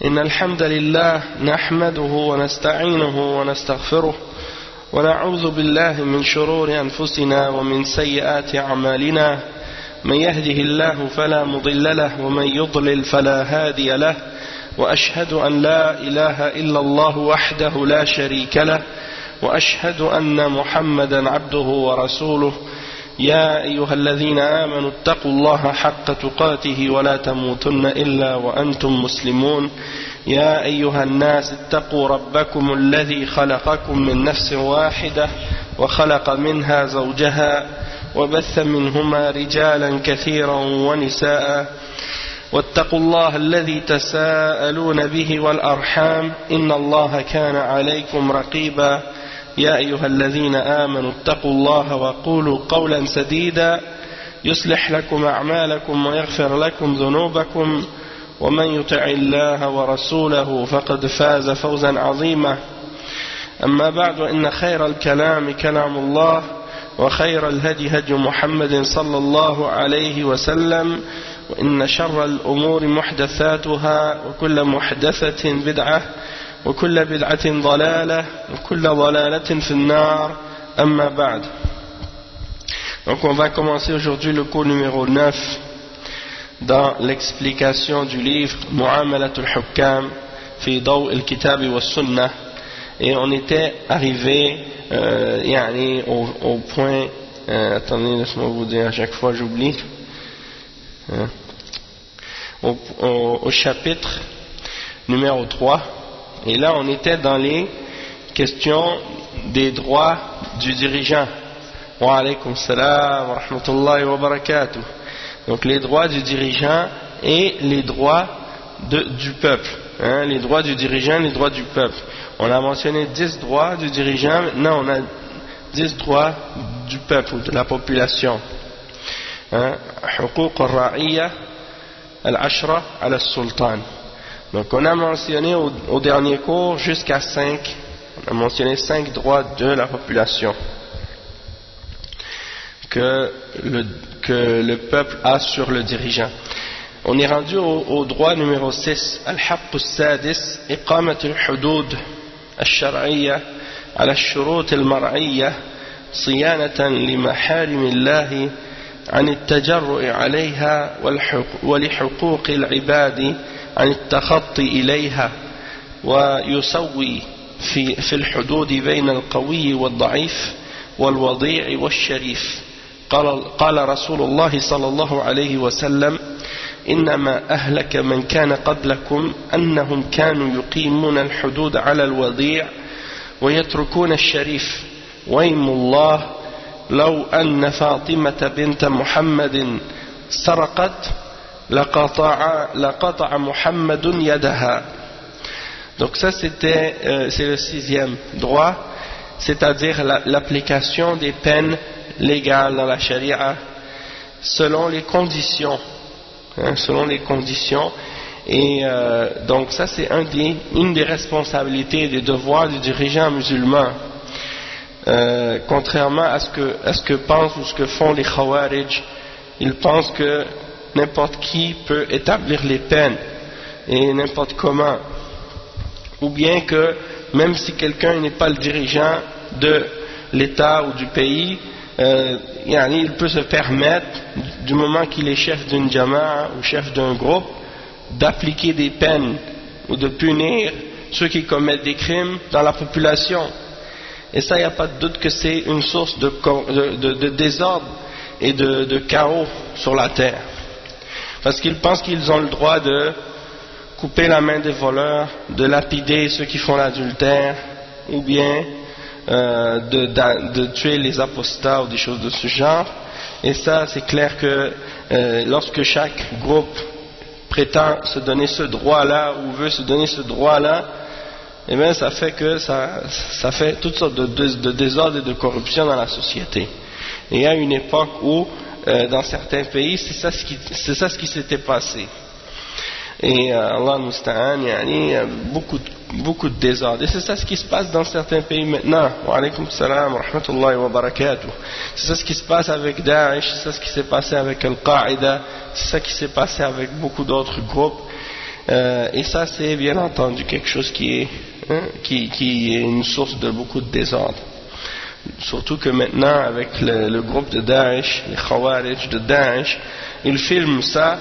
إن الحمد لله نحمده ونستعينه ونستغفره ونعوذ بالله من شرور أنفسنا ومن سيئات أعمالنا من يهده الله فلا مضل له ومن يضلل فلا هادي له وأشهد أن لا إله إلا الله وحده لا شريك له وأشهد أن محمدا عبده ورسوله يا أيها الذين آمنوا اتقوا الله حق تقاته ولا تموتن إلا وأنتم مسلمون يا أيها الناس اتقوا ربكم الذي خلقكم من نفس واحدة وخلق منها زوجها وبث منهما رجالا كثيرا ونساء واتقوا الله الذي تساءلون به والأرحام إن الله كان عليكم رقيبا يا أيها الذين آمنوا اتقوا الله وقولوا قولا سديدا يصلح لكم أعمالكم ويغفر لكم ذنوبكم ومن يطع الله ورسوله فقد فاز فوزا عظيما أما بعد إن خير الكلام كلام الله وخير الهدي هدي محمد صلى الله عليه وسلم وإن شر الأمور محدثاتها وكل محدثة بدعة وكل بدعة ضلالة وكل ضلالة في النار أما بعد. Donc on va commencer aujourd'hui le cours numéro 9 dans l'explication du livre Mu'amalatul Hukam fi Daw' al-Kitab wa Sunnah, et on était arrivé au point attendez, laisse-moi vous dire, à chaque fois j'oublie, au chapitre numéro 3, et là on était dans les questions des droits du dirigeant. Wa alaykum salam wa rahmatullahi wa barakatuh. Donc les droits du dirigeant et les droits du peuple, les droits du dirigeant, les droits du peuple. On a mentionné 10 droits du dirigeant, maintenant on a 10 droits du peuple, de la population. Huquq al-ra'iyya al-ashra ala al-sultan. Donc on a mentionné au dernier cours jusqu'à 5, on a mentionné 5 droits de la population que le peuple a sur le dirigeant. On est rendu au droit numéro 6, al-haqq al-sadis, iqamat al-hudud al-shar'iyya ala al-shurut al-mar'iyya siyanatan li maharim Allah عن التجرؤ عليها ولحقوق العباد عن التخطي إليها ويسوي في الحدود بين القوي والضعيف والوضيع والشريف. قال رسول الله صلى الله عليه وسلم إنما أهلك من كان قبلكم أنهم كانوا يقيمون الحدود على الوضيع ويتركون الشريف ويم الله لو أن فاطمة بنت محمد سرقت لقطع محمد يدها. Donc ça c'est le 6e droit, c'est-à-dire l'application des peines légales dans la charia selon les conditions, et donc ça c'est une des responsabilités et des devoirs du dirigeant musulman. Contrairement à ce que pensent ou ce que font les Khawarij, ils pensent que n'importe qui peut établir les peines et n'importe comment, ou bien que même si quelqu'un n'est pas le dirigeant de l'État ou du pays, il peut se permettre, du moment qu'il est chef d'une jama'a ou chef d'un groupe, d'appliquer des peines ou de punir ceux qui commettent des crimes dans la population. Et ça, il n'y a pas de doute que c'est une source de désordre et de chaos sur la terre. Parce qu'ils pensent qu'ils ont le droit de couper la main des voleurs, de lapider ceux qui font l'adultère, ou bien de tuer les apostats ou des choses de ce genre. Et ça, c'est clair que lorsque chaque groupe prétend se donner ce droit-là ou veut se donner ce droit-là, eh bien ça fait que ça fait toutes sortes de désordre et de corruption dans la société. Et il y a une époque où dans certains pays c'est ça ce qui s'était passé, et Allah musta'an, beaucoup de désordre, et c'est ça ce qui se passe dans certains pays maintenant. Wa alaykum salam wa rahmatullahi wa barakatuh. C'est ça ce qui se passe avec Daesh, c'est ça ce qui s'est passé avec Al-Qaïda, c'est ça qui s'est passé avec beaucoup d'autres groupes. Et ça, c'est bien entendu quelque chose qui est une source de beaucoup de désordre. Surtout que maintenant, avec le groupe de Daesh, les Khawarij de Daesh, ils filment ça,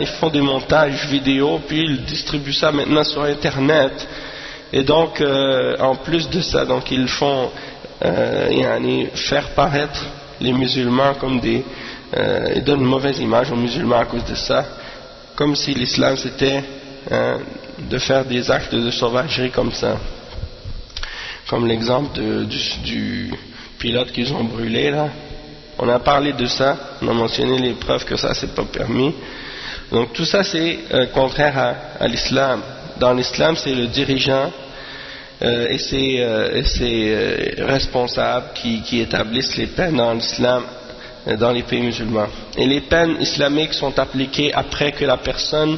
ils font des montages vidéo, puis ils distribuent ça maintenant sur Internet. Et donc, en plus de ça, donc ils font faire paraître les musulmans comme ils donnent une mauvaise image aux musulmans à cause de ça, comme si l'islam c'était de faire des actes de sauvagerie comme ça, comme l'exemple du pilote qu'ils ont brûlé là. On a parlé de ça, on a mentionné les preuves que ça c'est pas permis. Donc tout ça c'est contraire à l'islam. Dans l'islam c'est le dirigeant et c'est responsables qui établissent les peines dans l'islam, dans les pays musulmans. Et les peines islamiques sont appliquées après que la personne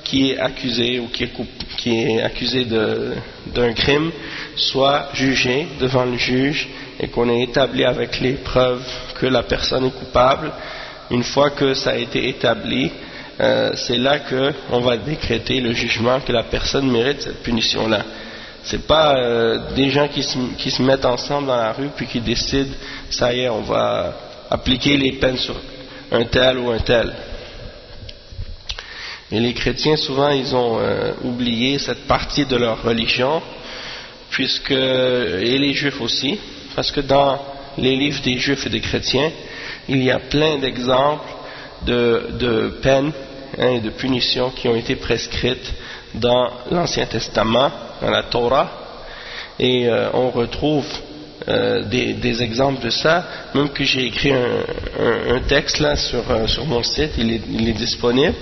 qui est accusée ou qui est accusée d'un crime soit jugée devant le juge et qu'on ait établi avec les preuves que la personne est coupable. Une fois que ça a été établi, c'est là qu'on va décréter le jugement que la personne mérite cette punition-là. C'est pas des gens qui se mettent ensemble dans la rue puis qui décident, ça y est, on va appliquer les peines sur un tel ou un tel. Et les chrétiens souvent ils ont oublié cette partie de leur religion, et les juifs aussi, parce que dans les livres des juifs et des chrétiens il y a plein d'exemples de peines et de punitions qui ont été prescrites dans l'Ancien Testament, dans la Torah, et on retrouve des exemples de ça, même que j'ai écrit un texte là sur mon site, il est disponible,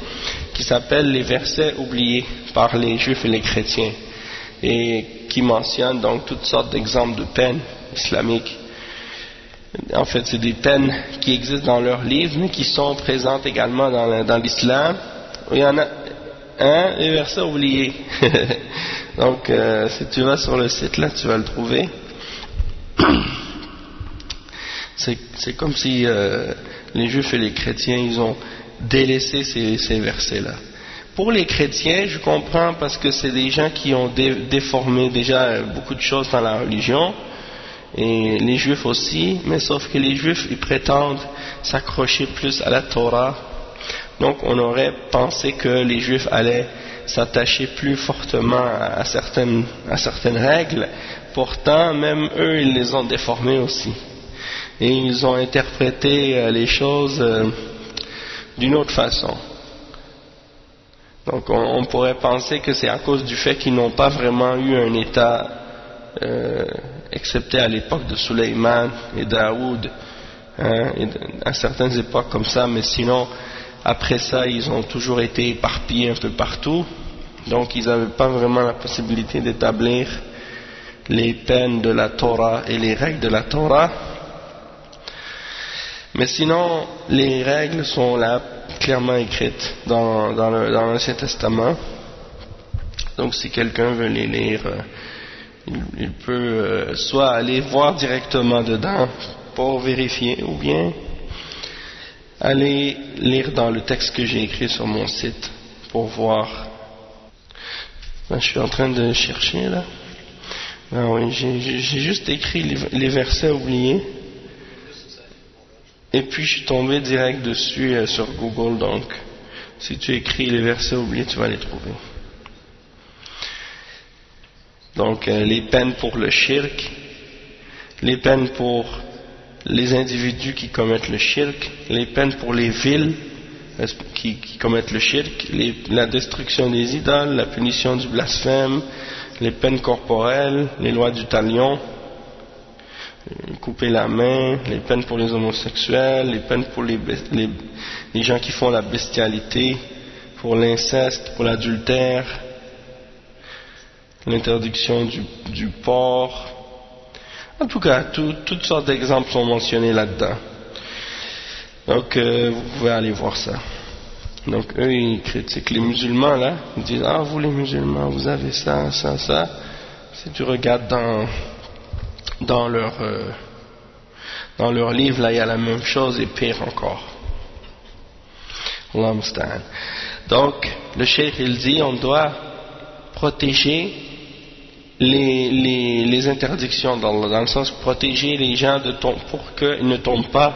qui s'appelle les versets oubliés par les juifs et les chrétiens, et qui mentionne donc toutes sortes d'exemples de peines islamiques. En fait c'est des peines qui existent dans leurs livres mais qui sont présentes également dans l'islam. Il y en a les versets oubliés. Donc si tu vas sur le site là tu vas le trouver. C'est comme si les juifs et les chrétiens ils ont délaissé ces versets là. Pour les chrétiens je comprends, parce que c'est des gens qui ont déformé déjà beaucoup de choses dans la religion, et les juifs aussi, mais sauf que les juifs ils prétendent s'accrocher plus à la Torah. Donc on aurait pensé que les juifs allaient s'attacher plus fortement à certaines règles. Pourtant même eux ils les ont déformées aussi, et ils ont interprété les choses d'une autre façon. Donc on pourrait penser que c'est à cause du fait qu'ils n'ont pas vraiment eu un état, excepté à l'époque de Sulayman et Daoud, et à certaines époques comme ça, mais sinon après ça ils ont toujours été éparpillés un peu partout. Donc ils n'avaient pas vraiment la possibilité d'établir les peines de la Torah et les règles de la Torah. Mais sinon les règles sont là clairement écrites dans l'Ancien Testament. Donc si quelqu'un veut les lire, il peut soit aller voir directement dedans pour vérifier, ou bien aller lire dans le texte que j'ai écrit sur mon site pour voir. Je suis en train de chercher là. Ah oui, j'ai juste écrit les versets oubliés, et puis je suis tombé direct dessus sur Google. Donc si tu écris les versets oubliés tu vas les trouver. Donc les peines pour le shirk, les peines pour les individus qui commettent le shirk, les peines pour les villes qui commettent le shirk, la destruction des idoles, la punition du blasphème, les peines corporelles, les lois du talion, couper la main, les peines pour les homosexuels, les peines pour les gens qui font la bestialité, pour l'inceste, pour l'adultère, l'interdiction du porc. En tout cas, toutes sortes d'exemples sont mentionnés là-dedans. Donc vous pouvez aller voir ça. Donc eux ils critiquent les musulmans là, ils disent ah vous les musulmans vous avez ça. Si tu regardes dans leur livre là il y a la même chose et pire encore. Allah musta'an. Donc le cheikh il dit on doit protéger les interdictions d'Allah, dans le sens protéger les gens pour qu'ils ne tombent pas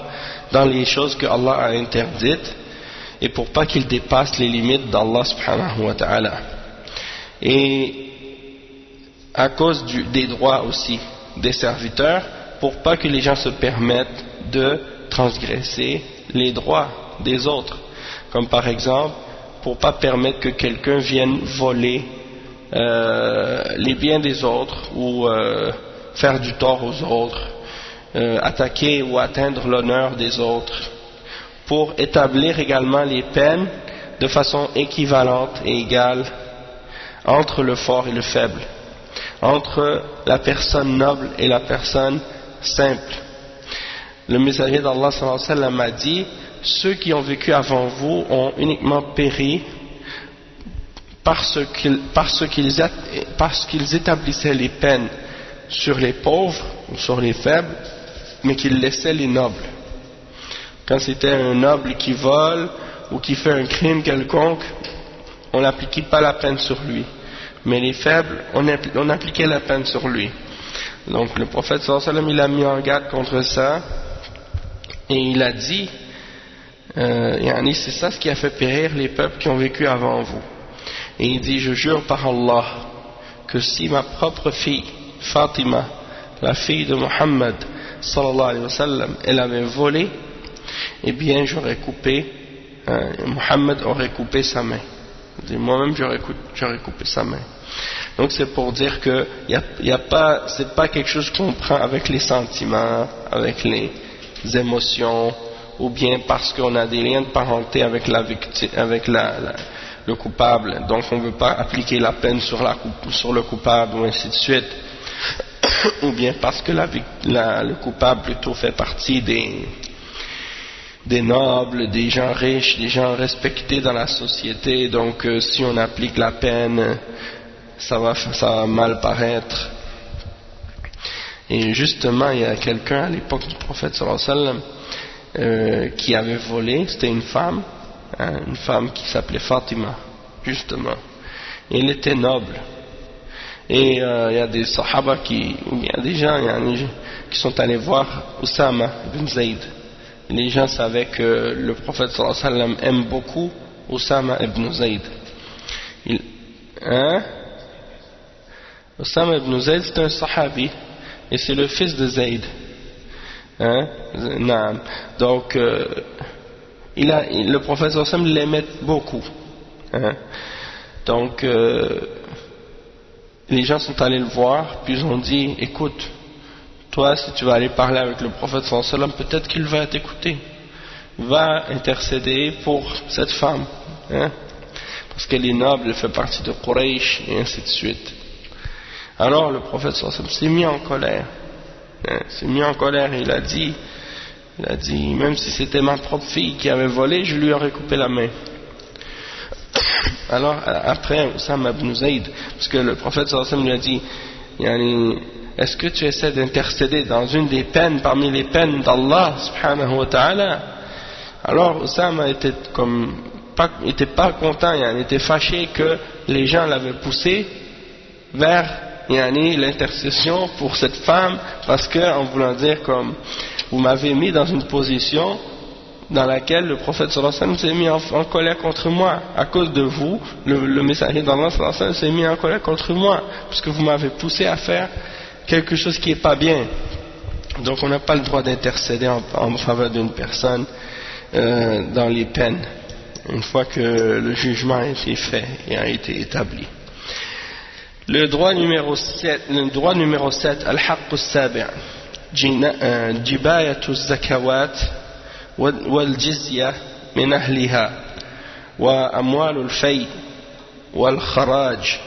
dans les choses que Allah a interdites et pour pas qu'ils dépassent les limites d'Allah subhanahu wa ta'ala. Et à cause des droits aussi des serviteurs, pour pas que les gens se permettent de transgresser les droits des autres, comme par exemple pour pas permettre que quelqu'un vienne voler les biens des autres ou faire du tort aux autres, attaquer ou atteindre l'honneur des autres, pour établir également les peines de façon équivalente et égale entre le fort et le faible, entre la personne noble et la personne simple. Le messager d'Allah sallallahu alayhi wa sallam a dit: ceux qui ont vécu avant vous ont uniquement péri parce qu'ils établissaient les peines sur les pauvres ou sur les faibles, mais qu'ils laissaient les nobles. Quand c'était un noble qui vole ou qui fait un crime quelconque, on n'appliquait pas la peine sur lui, mais les faibles, on appliquait la peine sur lui. Donc le prophète sallallahu alayhi wa sallam, il a mis en garde contre ça, et il a dit c'est ça ce qui a fait périr les peuples qui ont vécu avant vous. Et il dit: je jure par Allah que si ma propre fille Fatima, la fille de Muhammad sallallahu alayhi wa sallam, elle avait volé, eh bien j'aurais coupé, Muhammad aurait coupé sa main. Moi-même j'aurais coupé sa main. Donc c'est pour dire que c'est pas quelque chose qu'on prend avec les sentiments, avec les émotions, ou bien parce qu'on a des liens de parenté avec la victime, avec le coupable. Donc on ne veut pas appliquer la peine sur le coupable ou ainsi de suite. Ou bien parce que le coupable plutôt fait partie des nobles, des gens riches, des gens respectés dans la société. Donc si on applique la peine, ça va mal paraître. Et justement, il y a quelqu'un à l'époque du prophète sallallahu alayhi wa sallam qui avait volé. C'était une femme qui s'appelait Fatima, justement. Et elle était noble. Et il y a des sahaba il y a des gens qui sont allés voir Oussama ibn Zayd. Les gens savaient que le prophète sallallahu alayhi wa sallam aime beaucoup Oussama ibn Zayd. Oussama ibn Zayd, c'est un sahabi, et c'est le fils de Zayd. Donc le prophète sallallahu alayhi wa sallam l'aimait beaucoup. Donc les gens sont allés le voir, puis ils ont dit: écoute, toi si tu vas aller parler avec le prophète sallallahu alayhi wa sallam, peut-être qu'il va t'écouter, va intercéder pour cette femme, parce qu'elle est noble, elle fait partie de Quraysh, et ainsi de suite. Alors le prophète sallallahu alayhi wa sallam s'est mis en colère. Et il a dit, même si c'était ma propre fille qui avait volé, je lui aurais coupé la main. Alors après Oussama ibn Zayd, parce que le prophète sallallahu alayhi wa sallam lui a dit: est-ce que tu essaies d'intercéder dans une des peines parmi les peines d'Allah subhanahu wa ta'ala? Alors Oussama était pas content, il était fâché que les gens l'avaient poussé vers l'intercession pour cette femme, parce que, en voulant dire comme: vous m'avez mis dans une position dans laquelle le prophète sallallahu alayhi wa sallam s'est mis en colère contre moi, à cause de vous, le messager d'Allah sallallahu alayhi wa sallam s'est mis en colère contre moi, parce que vous m'avez poussé à faire quelque chose qui n'est pas bien. Donc on n'a pas le droit d'intercéder en faveur d'une personne dans les peines, une fois que le jugement a été fait et a été établi. Le droit numéro 7, al-haqq as-sabi', jibayatu az-zakawat wal-jizya min ahliha wa amwal al-fay wal-kharaj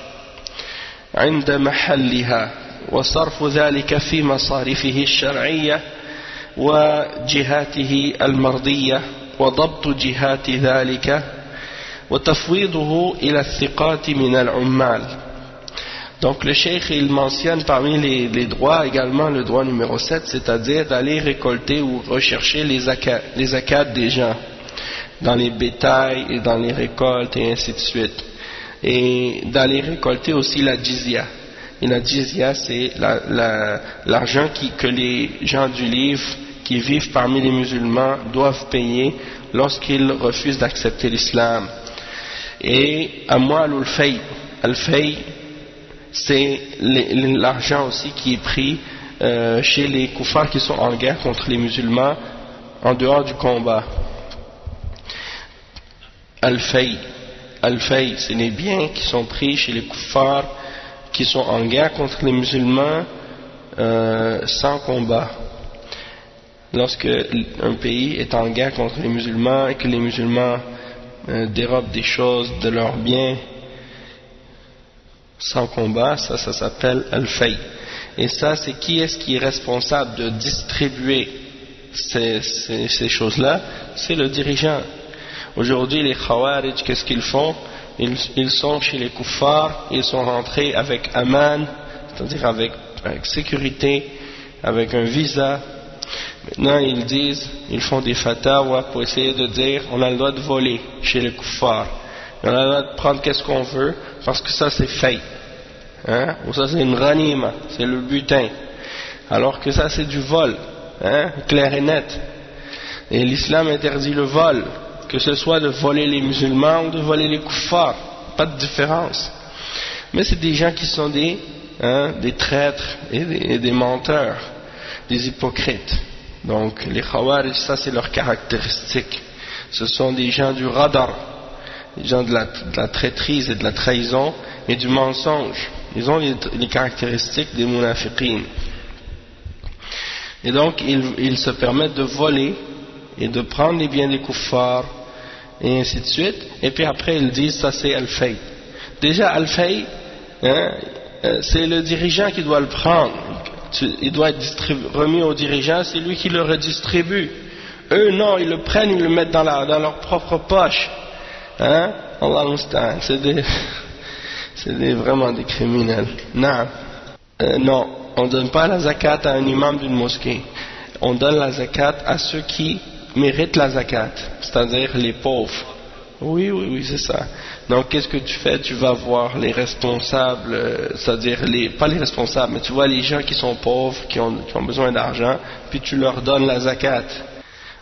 'inda mahalliha wa sarfu dhalika fi masarifihi ash-shar'iyyah wa jihatihi al-mardiyyah wa dabtu jihati dhalika wa tafwiduhu ila ath-thiqati min al-'ummal. Donc le cheikh il mentionne parmi les droits également le droit numéro 7, c'est-à-dire d'aller récolter ou rechercher les zakats des gens, dans les bétails et dans les récoltes et ainsi de suite. Et d'aller récolter aussi la jizya. Et la jizya, c'est l'argent que les gens du livre qui vivent parmi les musulmans doivent payer lorsqu'ils refusent d'accepter l'islam. Et amwal al-fay, al-fay, c'est l'argent aussi qui est pris chez les koufars qui sont en guerre contre les musulmans en dehors du combat. Al-fay, c'est les biens qui sont pris chez les koufars qui sont en guerre contre les musulmans sans combat. Lorsque un pays est en guerre contre les musulmans et que les musulmans dérobent des choses de leurs biens sans combat, ça s'appelle al-fay. Et ça, c'est qui est-ce qui est responsable de distribuer ces choses-là? C'est le dirigeant. Aujourd'hui, les Khawarij, qu'est-ce qu'ils font? Ils sont chez les kuffars, ils sont rentrés avec aman, c'est-à-dire avec sécurité, avec un visa. Maintenant, ils font des fatawa pour essayer de dire on a le droit de voler chez les kuffars. On a le droit de prendre qu'est-ce qu'on veut, parce que ça c'est fay. Hein? Ou ça c'est une ghanima, c'est le butin. Alors que ça c'est du vol, hein? Clair et net. Et l'islam interdit le vol, que ce soit de voler les musulmans ou de voler les kuffars, pas de différence. Mais c'est des gens qui sont des traîtres et des menteurs, des hypocrites. Donc les Khawarij, ça c'est leur caractéristique. Ce sont des gens du radar, des gens de la traîtrise et de la trahison et du mensonge. Ils ont les caractéristiques des munafiqin. Et donc ils se permettent de voler et de prendre les biens des kuffars et ainsi de suite. Et puis après ils disent ça c'est al-fay. Déjà al-fay, c'est le dirigeant qui doit le prendre. Il doit être remis au dirigeant, c'est lui qui le redistribue. Eux non, ils le prennent, ils le mettent dans leur propre poche. Hein? Allah musta'an, c'est vraiment des criminels. Non, on ne donne pas la zakat à un imam d'une mosquée. On donne la zakat à ceux qui méritent la zakat, c'est-à-dire les pauvres. Oui, c'est ça. Donc qu'est-ce que tu fais? Tu vas voir les responsables, c'est-à-dire pas les responsables, mais tu vois les gens qui sont pauvres, qui ont besoin d'argent, puis tu leur donnes la zakat.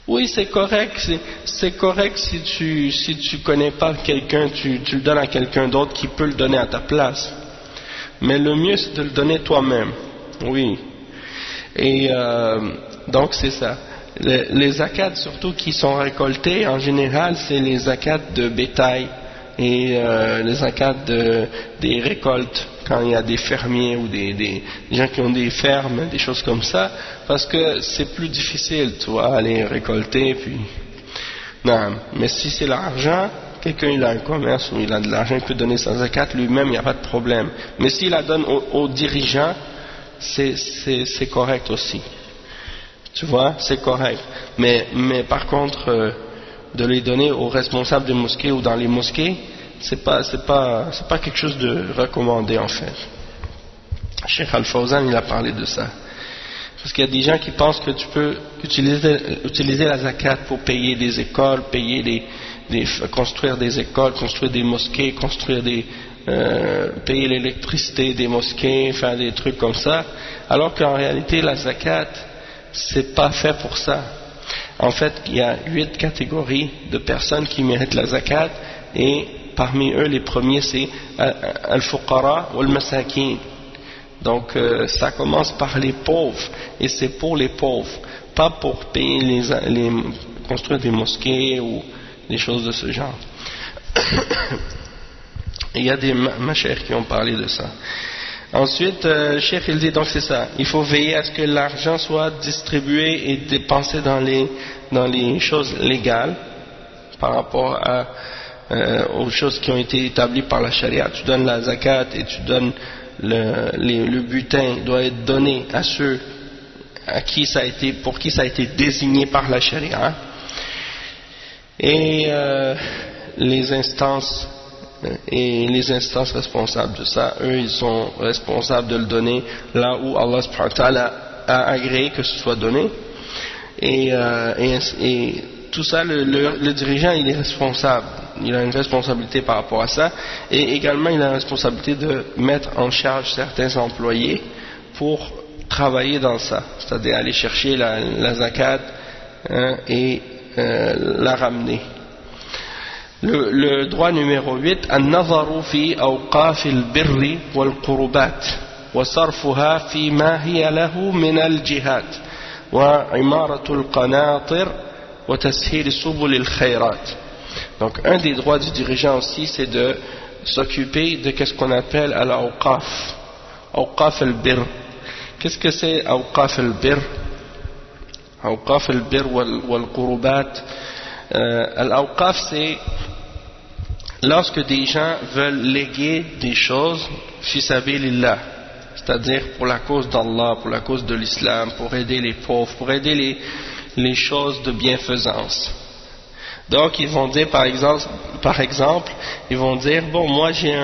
Oui, c'est correct si tu connais pas quelqu'un, tu le donnes à quelqu'un d'autre qui peut le donner à ta place. Mais le mieux c'est de le donner toi-même. Oui. Et donc c'est ça. Les zakats surtout qui sont récoltés en général, c'est les zakats de bétail et les zakats des récoltes quand il y a des fermiers ou des gens qui ont des fermes, des choses comme ça, parce que c'est plus difficile, tu vois, aller récolter. Puis non, mais si c'est l'argent, quelqu'un il a un commerce ou il a de l'argent, il peut donner sa zakat lui-même, il n'y a pas de problème. Mais s'il la donne aux dirigeants, c'est correct aussi. Tu vois, c'est correct. Mais par contre, de les donner aux responsables des mosquées ou dans les mosquées, c'est pas quelque chose de recommandé en fait. Cheikh Al-Fawzan il a parlé de ça. Parce qu'il y a des gens qui pensent que tu peux utiliser la zakat pour payer des écoles, construire des écoles, construire des mosquées, payer l'électricité des mosquées, faire des trucs comme ça, alors qu'en réalité la zakat c'est pas fait pour ça. En fait, il y a 8 catégories de personnes qui méritent la zakat et parmi eux, les premiers c'est al-fuqara ou al-masakin. Donc ça commence par les pauvres et c'est pour les pauvres, pas pour payer construire des mosquées ou des choses de ce genre. Il y a des mashayikh qui ont parlé de ça. Ensuite, le cheikh il dit donc c'est ça, il faut veiller à ce que l'argent soit distribué et dépensé dans les choses légales par rapport aux choses qui ont été établies par la charia. Tu donnes la zakat et tu donnes le butin doit être donné à ceux pour qui ça a été désigné par la charia. Et les instances responsables de ça, eux ils sont responsables de le donner là où Allah subhanahu wa ta'ala a agréé que ce soit donné, et tout ça, le dirigeant, il est responsable. Il a une responsabilité par rapport à ça. Et également, il a la responsabilité de mettre en charge certains employés pour travailler dans ça. C'est-à-dire aller chercher la zakat et la ramener. Le droit numéro 8, النظر في أوقاف البر والقربات وصرفها فيما هي له من الجهات وعمارة القناطر وتسهيل سبل الخيرات. Donc un des droits du dirigeant aussi, c'est de s'occuper de qu'est-ce qu'on appelle al-awqaf, awqaf al-birr. Qu'est-ce que c'est awqaf al-birr? Awqaf al-birr wal-qurubat. Al-awqaf, c'est lorsque des gens veulent léguer des choses fi sabilillah, c'est-à-dire pour la cause d'Allah, pour la cause de l'islam, pour aider les pauvres, pour aider les choses de bienfaisance. Donc ils vont dire par exemple, ils vont dire bon, moi j'ai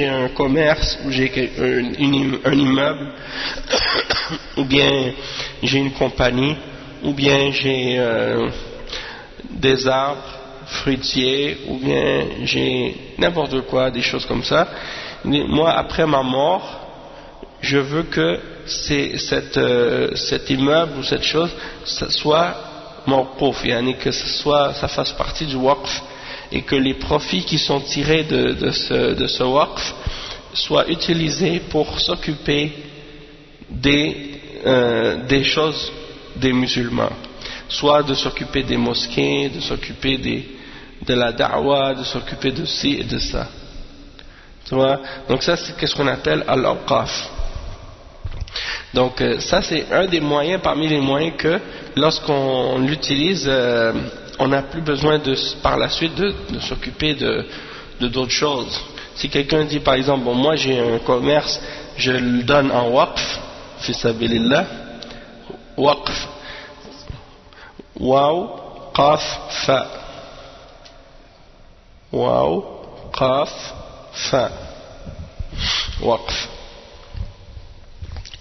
un commerce ou j'ai un immeuble ou bien j'ai une compagnie ou bien j'ai des arbres fruitiers ou bien j'ai n'importe quoi, des choses comme ça. Moi, après ma mort, je veux que cet immeuble ou cette chose soit mawqouf, que ça fasse partie du waqf, et que les profits qui sont tirés de ce waqf soient utilisés pour s'occuper des choses des musulmans, soit de s'occuper des mosquées, de s'occuper de la da'wa, de s'occuper de ci et de ça. Tu vois? Donc ça, c'est ce qu'on appelle al-awqaf. Donc ça, c'est un des moyens parmi les moyens que lorsqu'on l'utilise, on n'a plus besoin par la suite de s'occuper de d'autres choses. Si quelqu'un dit par exemple, bon, moi j'ai un commerce, je le donne en waqf, fi sabilillah, waqf, waw, qaf, fa, waw, qaf, fa, waqf.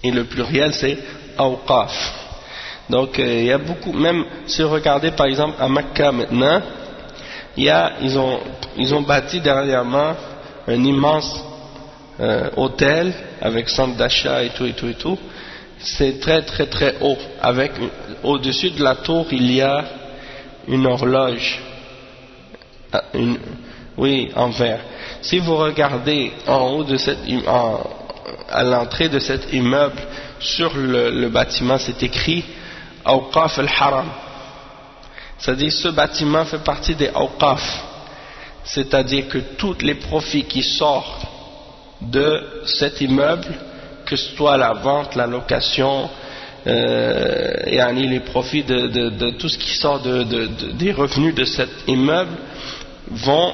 Et le pluriel c'est awqaf. Donc il y a beaucoup, même si vous regardez par exemple à Mecca maintenant, ils ont bâti dernièrement un immense hôtel avec centre d'achat et tout. C'est très très très haut. Au-dessus de la tour il y a une horloge, en verre. Si vous regardez en haut de à l'entrée de cet immeuble, sur le bâtiment, c'est écrit Awqaf al-Haram. C'est-à-dire ce bâtiment fait partie des Awqaf. C'est-à-dire que tous les profits qui sortent de cet immeuble, que ce soit la vente, la location, les profits de tout ce qui sort des revenus de cet immeuble, vont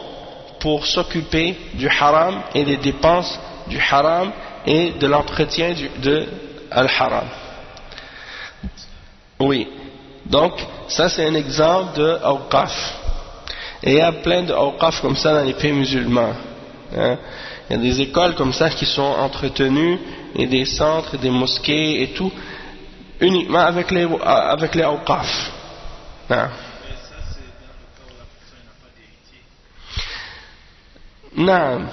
pour s'occuper du haram et des dépenses du haram et de l'entretien de al-haram. Oui, donc ça c'est un exemple de awqaf. Et il y a plein de awqaf comme ça dans les pays musulmans. Il y a des écoles comme ça qui sont entretenues, et des centres, des mosquées et tout, uniquement avec les awqaf. Non.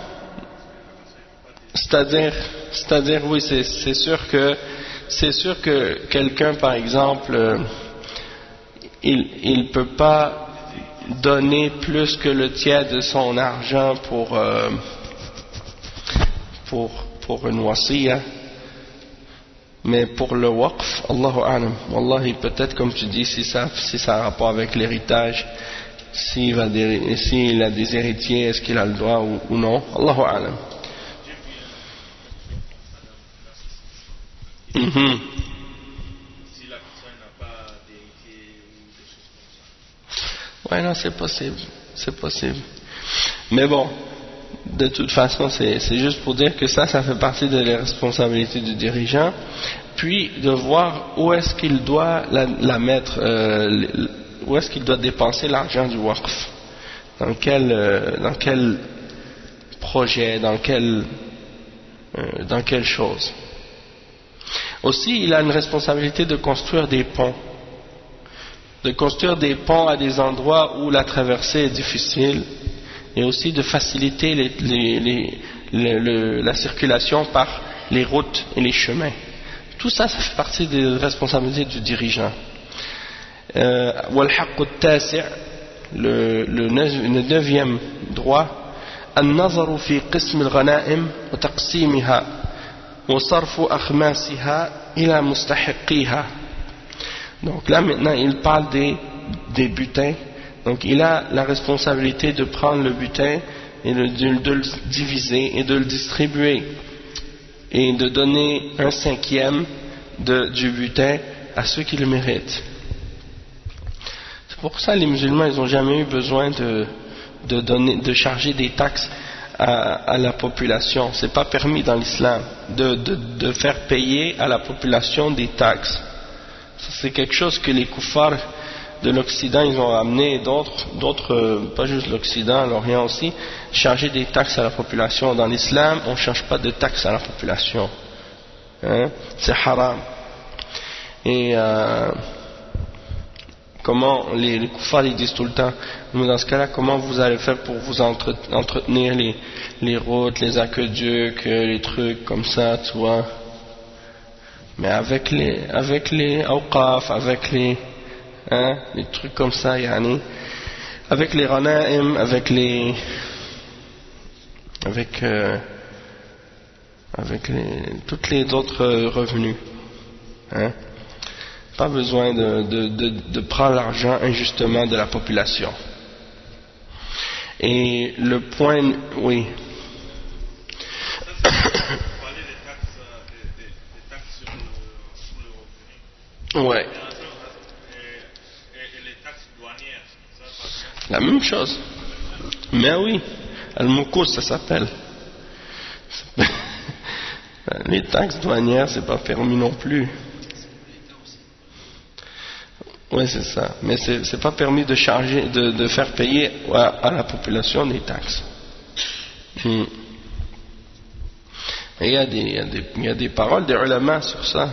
C'est-à-dire, oui, c'est sûr que quelqu'un, par exemple, il peut pas donner plus que le tiers de son argent pour une wasiya, mais pour le waqf, Allahu a'lam. Wallahi, peut-être comme tu dis, si ça a rapport avec l'héritage, s'il a des héritiers, est-ce qu'il a le droit ou non, Allahu a'lam. Si la personne n'a pas d'héritier ou des choses comme ça. Ouais, non, c'est possible. Mais bon, de toute façon, c'est juste pour dire que ça fait partie de la responsabilité du dirigeant, puis de voir où est-ce qu'il doit la mettre, où est-ce qu'il doit dépenser l'argent du waqf, dans quel projet, dans quelle chose. Aussi, il a une responsabilité de construire des ponts. de construire des ponts à des endroits où la traversée est difficile, et aussi de faciliter la circulation par les routes et les chemins. Tout ça, ça fait partie des responsabilités du dirigeant. والحق التاسع, le neuvième droit, النظر في قسم الغنائم وتقسيمها وصرف أخماسها إلى مستحقيها. Donc là maintenant il parle des butins. Donc il a la responsabilité de prendre le butin et de le diviser et de le distribuer et de donner 1/5 du butin à ceux qui le méritent. C'est pour ça que les musulmans ils n'ont jamais eu besoin de charger des taxes à la population. C'est pas permis dans l'islam de faire payer à la population des taxes. Ça, c'est quelque chose que les kuffars de l'Occident ils ont ramené, d'autres pas juste l'Occident, l'Orient aussi, charger des taxes à la population. Dans l'islam on ne charge pas de taxes à la population, hein? C'est haram. Et comment les kuffars ils disent tout le temps, mais dans ce cas là comment vous allez faire pour vous entretenir les routes, les aqueducs, les trucs comme ça, tu vois. Mais avec les awqaf, avec les trucs comme ça, yani, avec les ranaim, avec toutes les autres revenus, hein. Pas besoin de prendre l'argent injustement de la population. Et le point, oui. Ouais. La même chose. Mais oui, Al-Mukous ça s'appelle. Les taxes douanières c'est pas permis non plus. Oui c'est ça. Mais c'est pas permis de charger, de faire payer à la population des taxes. Et il y a des paroles des ulama sur ça.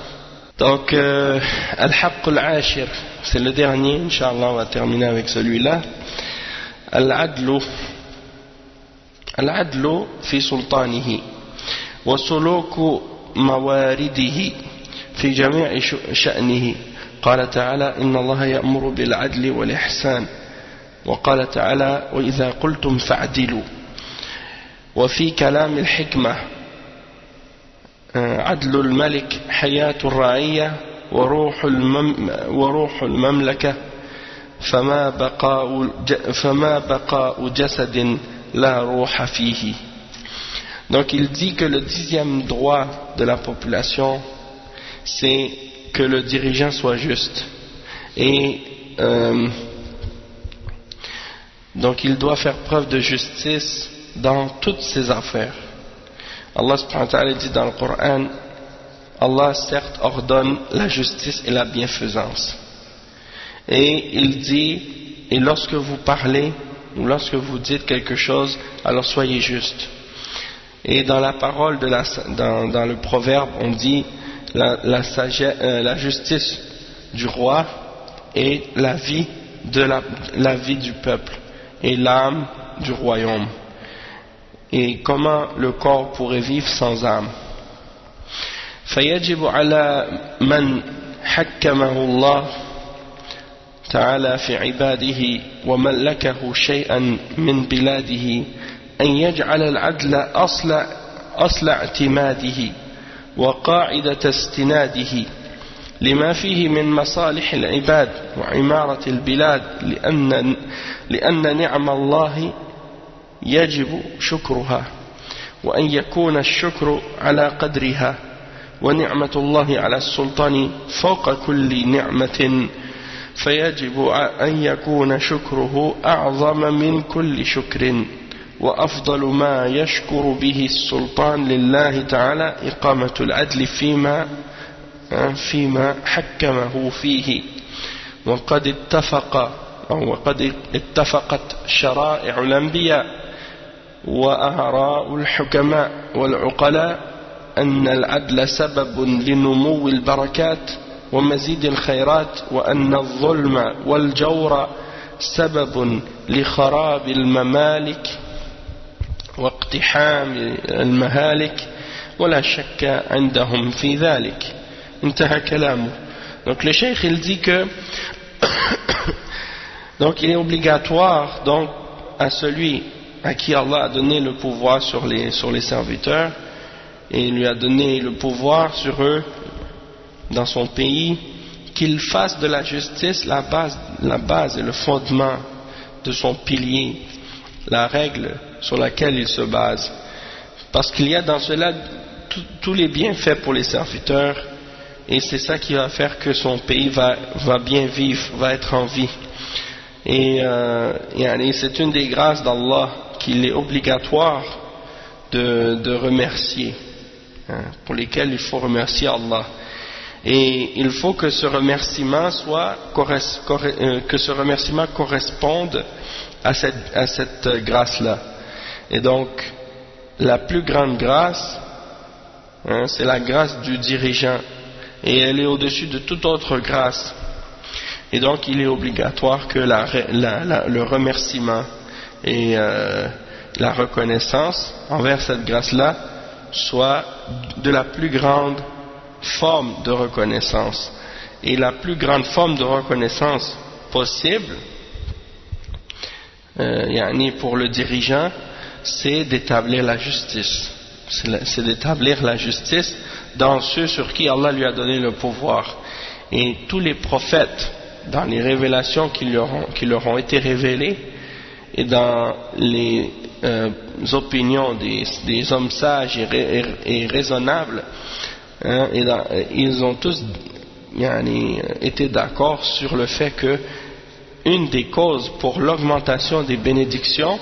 Donc Al-Haqq al-Ashir, c'est le dernier, Inch'Allah on va terminer avec celui-là. Al-Adlu fi sultanihi wa suluku mawaridihi fi jami'i sha'nihi. قال تعالى إن الله يأمر بالعدل والإحسان وقال تعالى وإذا قلتم فاعدلوا. وفي كلام الحكمة عدل الملك حياة الرعية وروح المملكة فما بقاء جسد لا روح فيه. Donc il dit que le 10e droit de la population c'est que le dirigeant soit juste et donc il doit faire preuve de justice dans toutes ses affaires. Allah subhanahu wa ta'ala dit dans le Coran, Allah certes ordonne la justice et la bienfaisance. Et il dit, et lorsque vous parlez ou lorsque vous dites quelque chose, alors soyez juste. Et dans la parole dans le proverbe, on dit la justice du roi est la vie du peuple et l'âme du royaume. Et comment le corps pourrait vivre sans âme. فيجب على من حكمه الله تعالى في عباده وملكه شيئا من بلاده أن يجعل العدل أصل اعتماده وقاعدة استناده لما فيه من مصالح العباد وعمارة البلاد لأن نعم الله يجب شكرها وأن يكون الشكر على قدرها ونعمة الله على السلطان فوق كل نعمة فيجب أن يكون شكره أعظم من كل شكر وأفضل ما يشكر به السلطان لله تعالى إقامة العدل فيما حكمه فيه وقد اتفقت شرائع الأنبياء وآراء الحكماء والعقلاء أن العدل سبب لنمو البركات ومزيد الخيرات وأن الظلم والجور سبب لخراب الممالك واقتحام المهالك ولا شك عندهم في ذلك. انتهى كلامه. Donc le cheikh il dit que donc il est obligatoire donc à celui à qui Allah a donné le pouvoir sur les serviteurs et lui a donné le pouvoir sur eux dans son pays, qu'il fasse de la justice la base et le fondement de son pilier, la règle sur laquelle il se base, parce qu'il y a dans cela tous les bienfaits pour les serviteurs, et c'est ça qui va faire que son pays va bien vivre, va être en vie. Et c'est une des grâces d'Allah qu'il est obligatoire de remercier, pour lesquelles il faut remercier Allah. Et il faut que ce remerciement corresponde à cette grâce-là. Et donc, la plus grande grâce, c'est la grâce du dirigeant, et elle est au-dessus de toute autre grâce. Et donc, il est obligatoire que le remerciement et la reconnaissance envers cette grâce-là soit de la plus grande forme de reconnaissance. Et la plus grande forme de reconnaissance possible, pour le dirigeant, c'est d'établir la justice. C'est d'établir la justice dans ceux sur qui Allah lui a donné le pouvoir. Et tous les prophètes, dans les révélations qui leur ont été révélées, et dans les opinions des hommes sages et raisonnables, ils ont tous été d'accord sur le fait que une des causes pour l'augmentation des bénédictions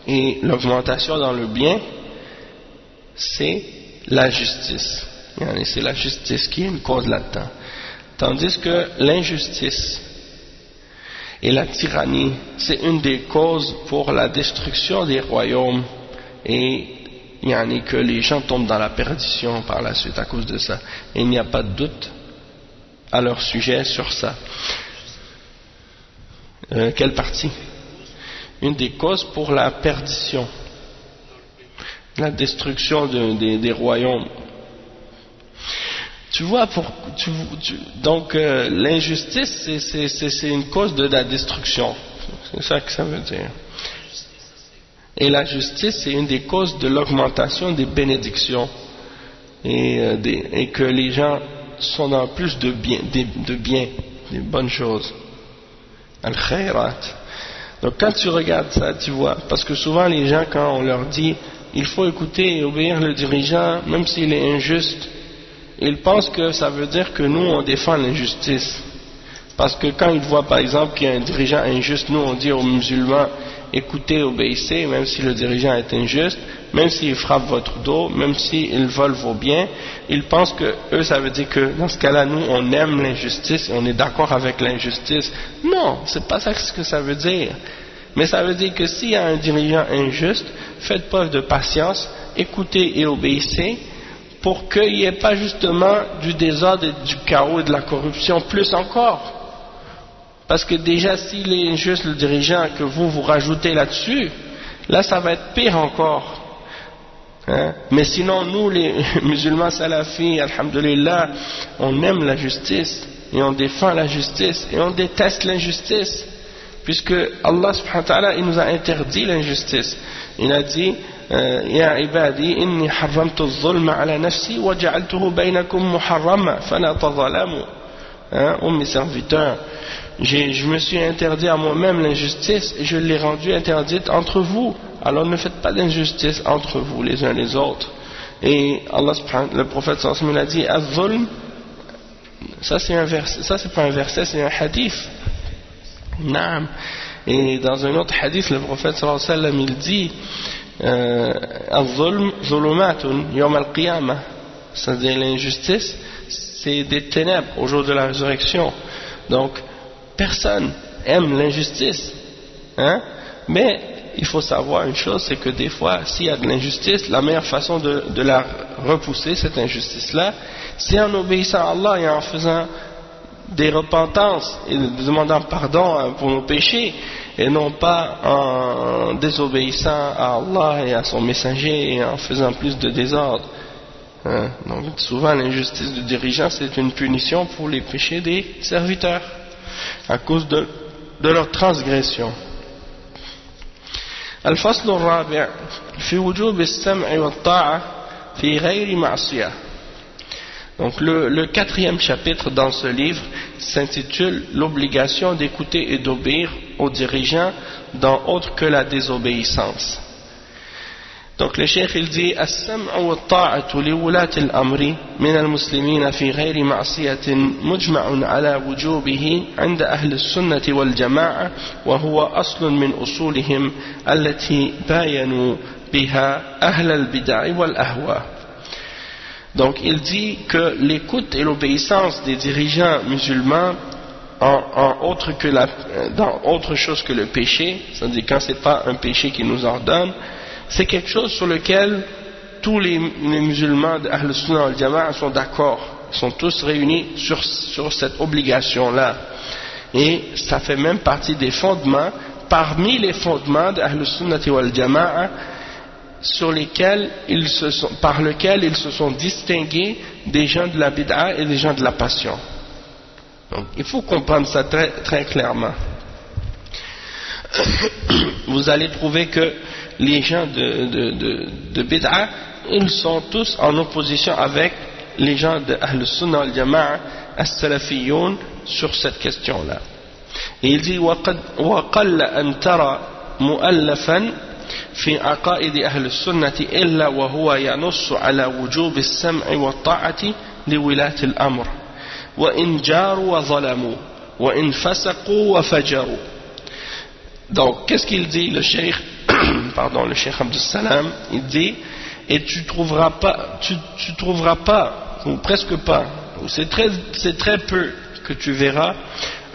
et l'augmentation dans le bien, c'est la justice. C'est la justice qui est une cause là-dedans. Tandis que l'injustice et la tyrannie, c'est une des causes pour la destruction des royaumes et que les gens tombent dans la perdition par la suite à cause de ça. Et il n'y a pas de doute à leur sujet sur ça. Quelle partie? Une des causes pour la perdition, la destruction des royaumes. Tu vois, donc l'injustice, c'est une cause de la destruction. C'est ça que ça veut dire. Et la justice, c'est une des causes de l'augmentation des bénédictions et que les gens sont dans plus de bien, des bonnes choses. Al-khayrat. Donc quand tu regardes ça, tu vois, parce que souvent les gens, quand on leur dit il faut écouter et obéir le dirigeant, même s'il est injuste, ils pensent que ça veut dire que nous on défend l'injustice. Parce que quand ils voient par exemple qu'il y a un dirigeant injuste, nous on dit aux musulmans écoutez, obéissez, même si le dirigeant est injuste, même s'il frappe votre dos, même s'il vole vos biens, ils pensent que eux ça veut dire que dans ce cas-là nous on aime l'injustice et on est d'accord avec l'injustice. Non, c'est pas ça ce que ça veut dire. Mais ça veut dire que s'il y a un dirigeant injuste, faites preuve de patience, écoutez et obéissez, pour qu'il n'y ait pas justement du désordre, et du chaos et de la corruption, plus encore. Parce que déjà s'il est injuste le dirigeant, que vous rajoutez là-dessus, là ça va être pire encore. Mais sinon nous les musulmans salafis, alhamdulillah, on aime la justice, et on défend la justice, et on déteste l'injustice. Puisque Allah subhanahu wa ta'ala, il nous a interdit l'injustice. Il a dit Ya ibadi inni harramtu az-zulma ala nafsi wa ja'altuhu baynakum muharrama fala tadhalamu. Ô mes serviteurs, je me suis interdit à moi-même l'injustice et je l'ai rendue interdite entre vous. Alors ne faites pas d'injustice entre vous les uns les autres. Et Allah le prophète sallallahu alayhi wa sallam a dit az-zulm, ça c'est un verset, ça c'est pas un verset, c'est un hadith. Naam. Et dans un autre hadith, le prophète sallallahu alayhi wa sallam il dit al-zulm zulumatun yawm al-qiyamah, c'est-à-dire l'injustice c'est des ténèbres au jour de la résurrection. Donc personne aime l'injustice, mais il faut savoir une chose, c'est que des fois s'il y a de l'injustice, la meilleure façon de la repousser, cette injustice là, c'est en obéissant à Allah et en faisant des repentances et demandant pardon pour nos péchés, et non pas en désobéissant à Allah et à son messager et en faisant plus de désordre. Donc souvent l'injustice du dirigeant, c'est une punition pour les péchés des serviteurs à cause de leur transgression. الفصل الرابع في وجوب السمع والطاعة في غير معصية. Donc le quatrième chapitre dans ce livre s'intitule l'obligation d'écouter et d'obéir aux dirigeants dans autre que la désobéissance. Donc le cheikh il dit السمع والطاعة لولاة الأمر من المسلمين في غير معصية مجمع على وجوبه عند أهل السنة والجماعة وهو أصل من أصولهم التي باينوا بها أهل البدع والأهواء. Donc il dit que l'écoute et l'obéissance des dirigeants musulmans dans autre chose que le péché, c'est-à-dire quand ce n'est pas un péché qui nous ordonne, c'est quelque chose sur lequel tous les musulmans de Ahl Sunnah wal Jama'a sont d'accord, sont tous réunis sur cette obligation-là. Et ça fait même partie des fondements, parmi les fondements de Ahl Sunnah wal Jama'a, par lesquels ils se sont distingués des gens de la bid'a et des gens de la passion. Donc, il faut comprendre ça très, très clairement. Vous allez trouver que les gens de bid'a, ils sont tous en opposition avec les gens de Ahl Sunnah wal Jama'a as-Salafiyoun sur cette question-là. Et il dit وَقَلَّ أَن تَرَى مُؤَلَّفًا في عقائد أهل السنة إلا وهو ينص على وجوب السمع والطاعة لولاة الأمر وإن جاروا وظلموا وإن فسقوا وفجروا. Donc qu'est-ce qu'il dit le cheikh pardon, le cheikh Abdus Salam, il dit, et tu trouveras pas, ou presque pas, c'est très peu que tu verras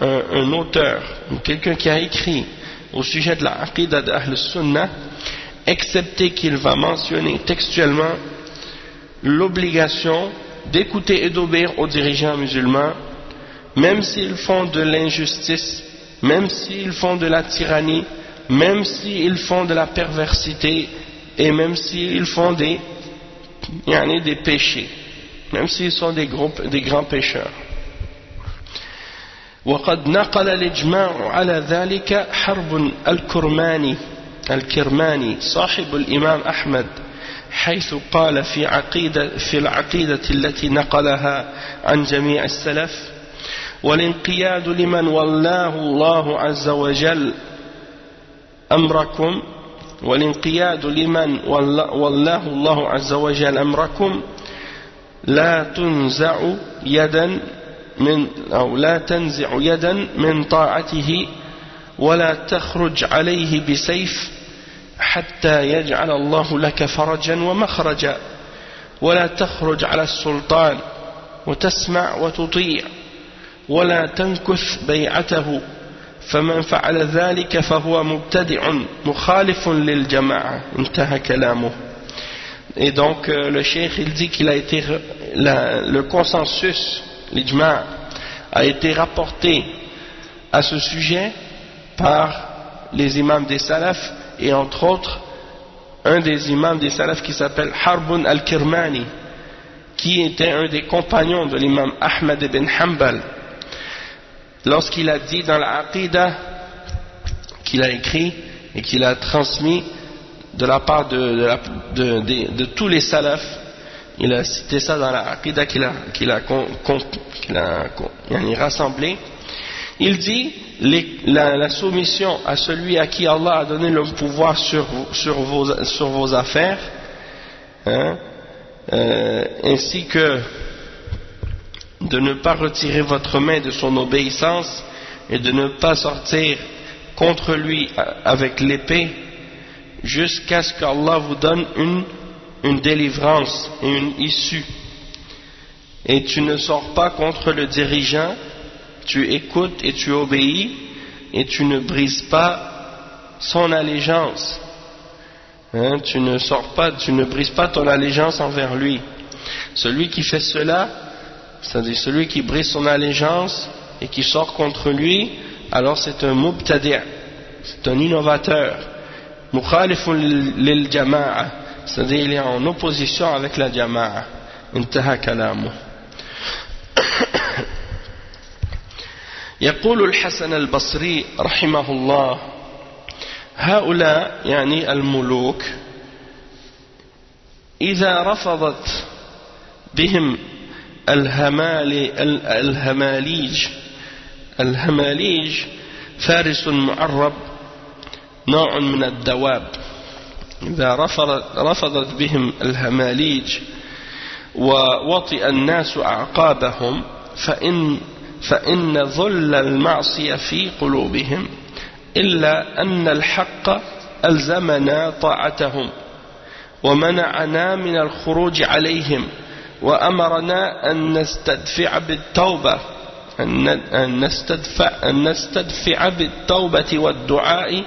un auteur, ou quelqu'un qui a écrit au sujet de la aqidah d'Ahl Sunnah, excepté qu'il va mentionner textuellement l'obligation d'écouter et d'obéir aux dirigeants musulmans, même s'ils font de l'injustice, même s'ils font de la tyrannie, même s'ils font de la perversité, et même s'ils font des péchés, même s'ils sont des grands pécheurs. وقد نقل الإجماع على ذلك حرب الكرماني صاحب الإمام أحمد حيث قال في العقيدة التي نقلها عن جميع السلف والانقياد لمن والله الله عز وجل أمركم والانقياد لمن والله الله عز وجل أمركم لا تنزع يدا من طاعته ولا تخرج عليه بسيف حتى يجعل الله لك فرجا ومخرجا ولا تخرج على السلطان وتسمع وتطيع ولا تنكث بيعته فمن فعل ذلك فهو مبتدع مخالف للجماعة انتهى كلامه. Et donc le cheikh il dit qu'il a été le consensus, l'ijma' a été rapporté à ce sujet par les imams des salafs, et entre autres un des imams des salafs qui s'appelle Harbun al-Kirmani, qui était un des compagnons de l'imam Ahmad ibn Hanbal, lorsqu'il a dit dans la Aqidah qu'il a écrit et qu'il a transmis de la part de tous les salafs. Il a cité ça dans la Aqidah qu'il a rassemblé. Il dit la soumission à celui à qui Allah a donné le pouvoir sur vos affaires, ainsi que de ne pas retirer votre main de son obéissance et de ne pas sortir contre lui avec l'épée jusqu'à ce qu'Allah vous donne une délivrance et une issue. Et tu ne sors pas contre le dirigeant, tu écoutes et tu obéis, et tu ne brises pas son allégeance. Tu ne brises pas ton allégeance envers lui. Celui qui fait cela, c'est-à-dire celui qui brise son allégeance et qui sort contre lui, alors c'est un mubtadi', c'est un innovateur, mukhalifun lil jama'a, c'est-à-dire il est en opposition avec la jama'a. Intaha kalamu. يقول الحسن البصري رحمه الله: هؤلاء يعني الملوك إذا رفضت بهم الهماليج فارس معرب نوع من الدواب. إذا رفضت بهم الهماليج ووطئ الناس أعقابهم فإن ظل المعصية في قلوبهم إلا أن الحق ألزمنا طاعتهم ومنعنا من الخروج عليهم وأمرنا أن نستدفع بالتوبة أن نستدفع بالتوبة والدعاء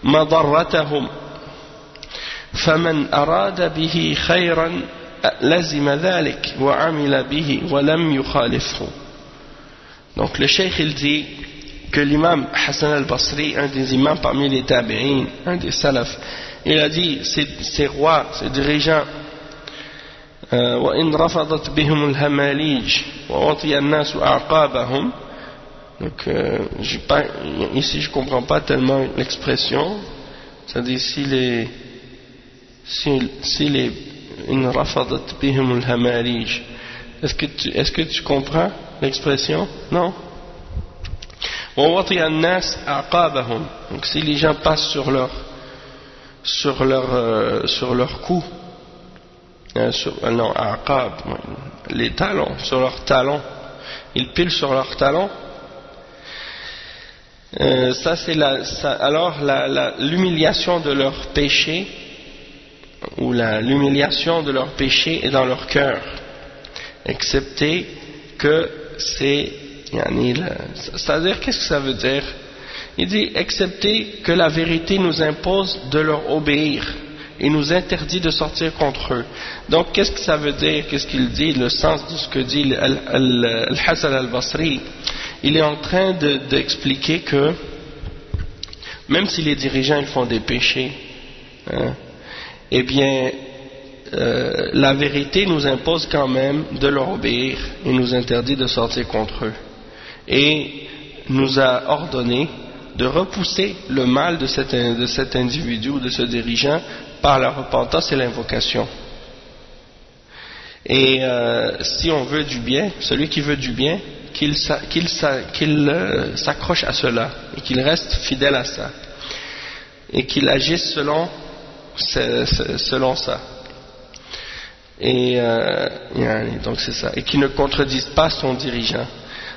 مضرتهم، فمن أراد به خيرا لزم ذلك وعمل به ولم يخالفه. Donc le cheikh il dit que l'imam Hassan al-Basri, un des imams parmi les tabi'in, un des salafs, il a dit ces rois, ces dirigeants, وَإِنْ رَفَضَتْ بِهُمُ الْهَمَالِيجِ وَوَطِيَ النَّاسُ أَعْقَابَهُم. Donc ici je ne comprends pas tellement l'expression, c'est-à-dire si les إِنْ رَفَضَتْ بِهُمُ الْهَمَالِيجِ, est-ce que tu comprends l'expression? Non. وَوَطِيَ النَّاسُ أَعْقَابَهُم. Donc si les gens passent sur leur cou, non, aqab, les talons, sur leurs talons, ils pilent sur leurs talons, ça c'est alors l'humiliation de leur péché, ou l'humiliation de leur péché est dans leur cœur, excepté que c'est-à-dire qu'est-ce que ça veut dire? Il dit excepté que la vérité nous impose de leur obéir et nous interdit de sortir contre eux. Donc qu'est-ce que ça veut dire? Qu'est-ce qu'il dit? Le sens de ce que dit Al-Hassan al-Basri, il est en train d'expliquer que même si les dirigeants ils font des péchés, eh bien la vérité nous impose quand même de leur obéir et nous interdit de sortir contre eux, et nous a ordonné de repousser le mal de cet individu ou de ce dirigeant par la repentance et l'invocation. Et si on veut du bien, celui qui veut du bien, qu'il s'accroche à cela et qu'il reste fidèle à ça et qu'il agisse selon ça. Et donc c'est ça, et qu'il ne contredise pas son dirigeant.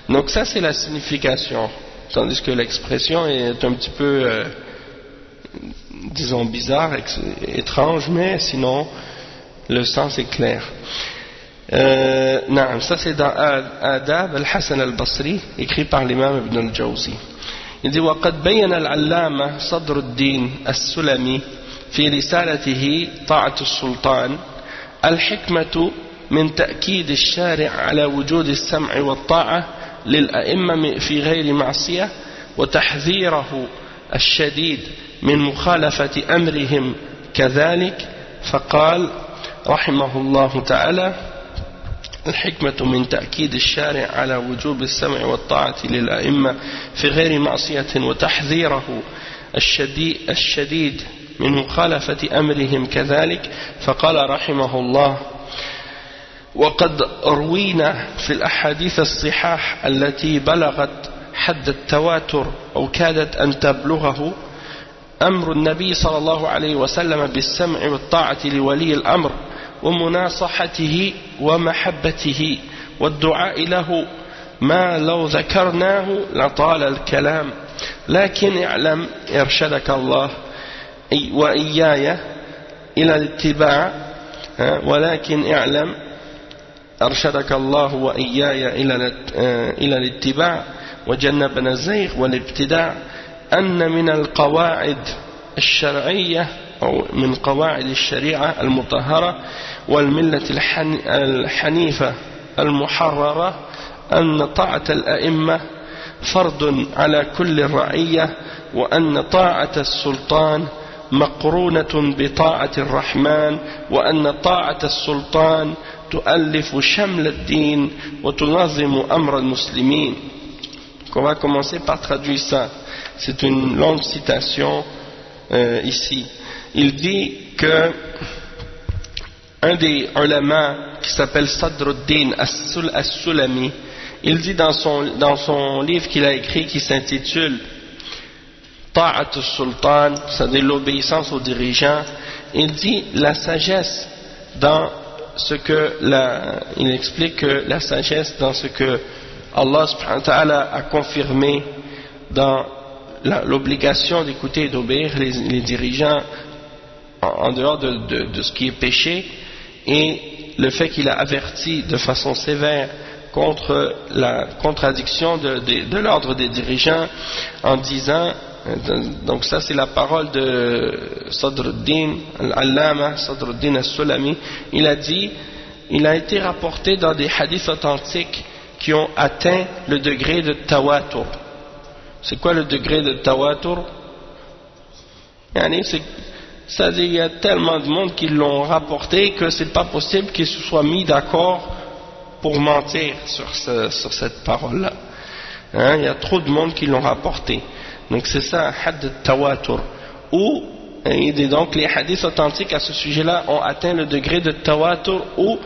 Donc ça c'est la signification, tandis que l'expression est un petit peu disons bizarre, étrange, mais sinon le sens est clair. Ça c'est dans Adab al-Hassan al-Basri, écrit par l'imam Ibn al-Jawzi. Il dit وقد بين العلامة صدر الدين السلمي في رسالته طاعة السلطان الحكمة من تأكيد الشارع على وجود السمع والطاعة للأئمة في غير معصية وتحذيره الشديد من مخالفة أمرهم كذلك، فقال رحمه الله تعالى: الحكمة من تأكيد الشارع على وجوب السمع والطاعة للأئمة في غير معصية وتحذيره الشديد من مخالفة أمرهم كذلك، فقال رحمه الله: وقد روينا في الأحاديث الصحاح التي بلغت حد التواتر أو كادت أن تبلغه أمر النبي صلى الله عليه وسلم بالسمع والطاعة لولي الأمر ومناصحته ومحبته والدعاء له، ما لو ذكرناه لطال الكلام، لكن اعلم إرشدك الله وإياي إلى الاتباع، ولكن اعلم أرشدك الله وإياي إلى الاتباع وجنبنا الزيغ والابتداع، أن من القواعد الشرعية أو من قواعد الشريعة المطهرة والملة الحنيفة المحررة أن طاعة الأئمة فرض على كل الرعية وأن طاعة السلطان مقرونة بطاعة الرحمن وأن طاعة السلطان تؤلف شمل الدين وتنظم أمر المسلمين. On va commencer par traduire ça. C'est une longue citation ici. Il dit que un des ulama qui s'appelle Sadruddin As-Sulami, il dit dans son livre qu'il a écrit qui s'intitule Ta'at al-Sultan, c'est-à-dire l'obéissance aux dirigeants, il dit la sagesse dans ce que il explique que la sagesse dans ce que Allah subhanahu wa ta'ala a confirmé dans l'obligation d'écouter et d'obéir les dirigeants en dehors de ce qui est péché, et le fait qu'il a averti de façon sévère contre la contradiction de l'ordre des dirigeants en disant, donc ça c'est la parole de Sadruddin al-Allama Sadruddin al-Sulami, il a dit, il a été rapporté dans des hadiths authentiques qui ont atteint le degré de tawatur. C'est quoi le degré de tawatur? C'est-à-dire il y a tellement de monde qui l'ont rapporté que c'est pas possible qu'ils se soient mis d'accord pour mentir sur cette parole-là. Il y a trop de monde qui l'ont rapporté. Donc c'est ça, had tawatur. Et donc les hadiths authentiques à ce sujet-là ont atteint le degré de tawatur ou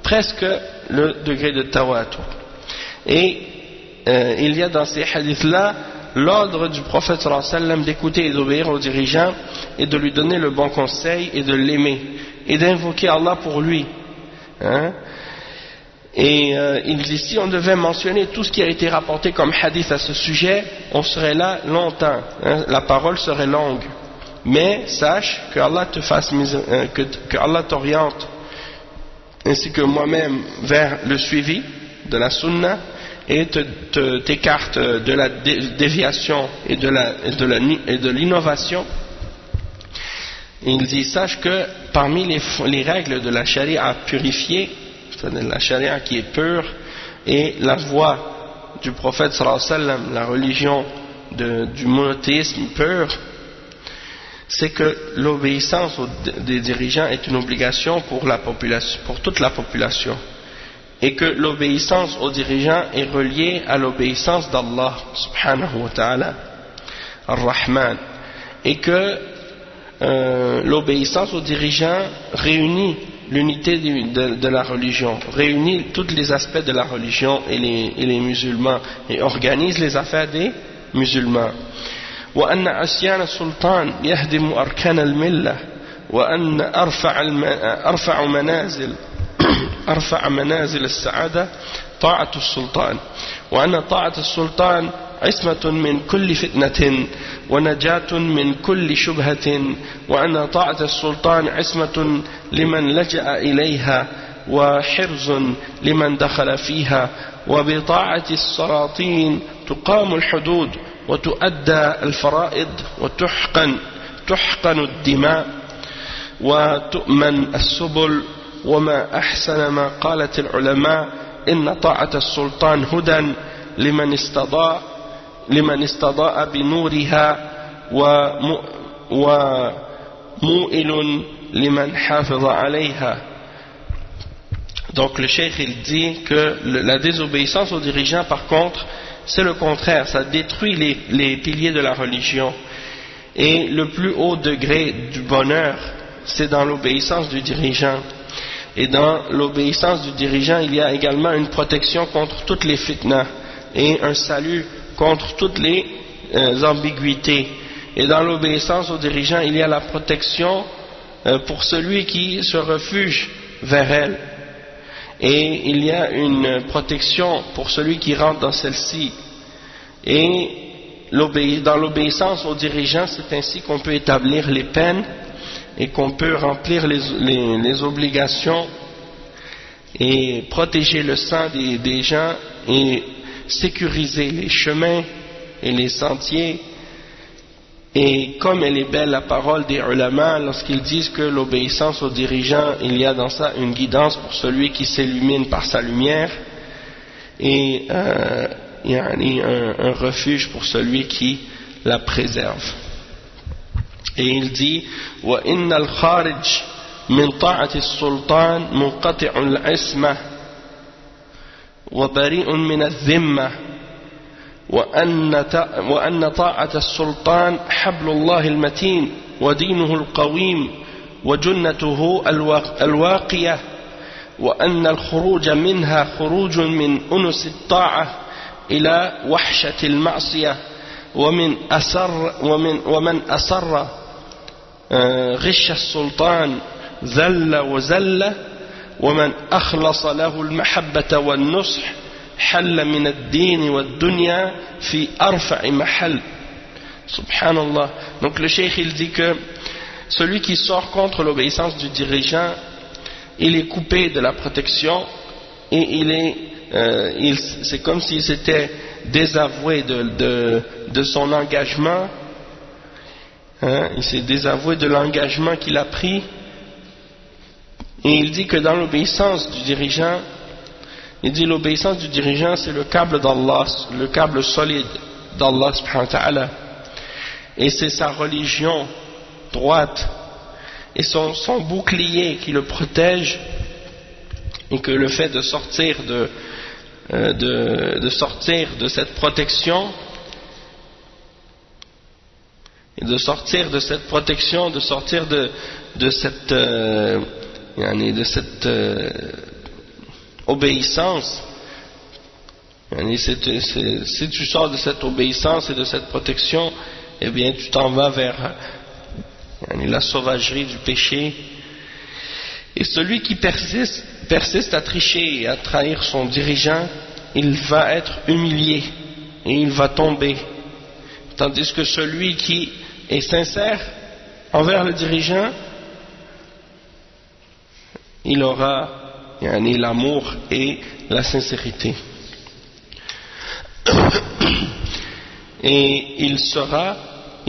presque le degré de tawatur. Et il y a dans ces hadiths-là l'ordre du prophète sallallahu alayhi wa sallam d'écouter et d'obéir aux dirigeants et de lui donner le bon conseil et de l'aimer et d'invoquer Allah pour lui. Et il dit, si on devait mentionner tout ce qui a été rapporté comme hadith à ce sujet, on serait là longtemps, la parole serait longue. Mais sache que Allah te fasse que Allah t'oriente ainsi que moi-même vers le suivi de la sunna et t'écarte de la déviation et de l'innovation. Il dit, sache que parmi les règles de la charia purifiée, c'est-à-dire la charia qui est pure, et la voie du prophète sallallahu alayhi wa sallam, la religion du monothéisme pur, c'est que l'obéissance des dirigeants est une obligation pour toute la population, et que l'obéissance aux dirigeants est reliée à l'obéissance d'Allah subhanahu wa ta'ala ar-Rahman, et que l'obéissance aux dirigeants réunit l'unité de la religion, réunit tous les aspects de la religion et les musulmans, et organise les affaires des musulmans. وأن عصيان السلطان يهدم أركان الملة وأن أرفع منازل السعادة طاعة السلطان وأن طاعة السلطان عصمة من كل فتنة ونجاة من كل شبهة وأن طاعة السلطان عصمة لمن لجأ إليها وحرز لمن دخل فيها وبطاعة السلاطين تقام الحدود وتؤدى الفرائض وتحقن الدماء وتؤمن السبل وما أحسن ما قالت العلماء إن طاعة السلطان هدى لمن استضاء بنورها وموئل لمن حافظ عليها. Donc le cheikh il dit que la désobéissance aux dirigeants par contre c'est le contraire, ça détruit les piliers de la religion, et le plus haut degré du bonheur c'est dans l'obéissance du dirigeant, et dans l'obéissance du dirigeant il y a également une protection contre toutes les fitnas et un salut contre toutes les ambiguïtés, et dans l'obéissance aux dirigeants il y a la protection pour celui qui se refuge vers elle, et il y a une protection pour celui qui rentre dans celle-ci. Et dans l'obéissance aux dirigeants, c'est ainsi qu'on peut établir les peines et qu'on peut remplir les obligations et protéger le sang des gens et sécuriser les chemins et les sentiers. Et comme elle est belle la parole des ulama lorsqu'ils disent que l'obéissance aux dirigeants, il y a dans ça une guidance pour celui qui s'illumine par sa lumière, et un refuge pour celui qui la préserve. Et il dit وَإِنَّ الْخَارِجِ مِنْ طَاعَةِ السُّلْطَانِ مُنْقَطِعُ الْعِصْمَةِ وبريء من الذمة وأن طاعة السلطان حبل الله المتين ودينه القويم وجنته الواقية وأن الخروج منها خروج من أنس الطاعة إلى وحشة المعصية ومن أسر غش السلطان ذل وزل ومن أخلص له المحبة والنصح حل من الدين والدنيا في أرفع محل. Subhanallah. Donc le cheikh il dit que celui qui sort contre l'obéissance du dirigeant, il est coupé de la protection et c'est comme s'il s'était désavoué de son engagement, il s'est désavoué de l'engagement qu'il a pris. Et il dit que dans l'obéissance du dirigeant, il dit l'obéissance du dirigeant c'est le câble d'Allah, le câble solide d'Allah subhanahu wa ta'ala, et c'est sa religion droite et son bouclier qui le protège, et que le fait de sortir de cette protection et de sortir de cette obéissance, si tu sors de cette obéissance et de cette protection, eh bien tu t'en vas vers la sauvagerie du péché. Et celui qui persiste à tricher et à trahir son dirigeant, il va être humilié et il va tomber, tandis que celui qui est sincère envers le dirigeant, il aura l'amour et la sincérité. Et il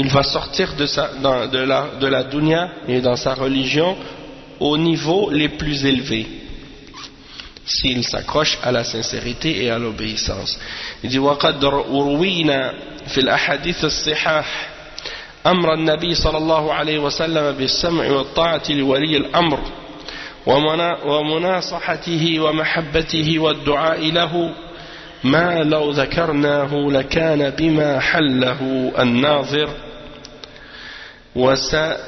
va sortir de la dunya et dans sa religion au niveau les plus élevés, s'il s'accroche à la sincérité et à l'obéissance. Il dit وَقَدْ رُوِينَا فِي الْأَحَادِيثِ الصِّحَاحِ أمر النبي صلى الله عليه وسلم بالسمع والطاعة لولي الأمر ومناصحته ومحبته والدعاء له ما لو ذكرناه لكان بما حله الناظر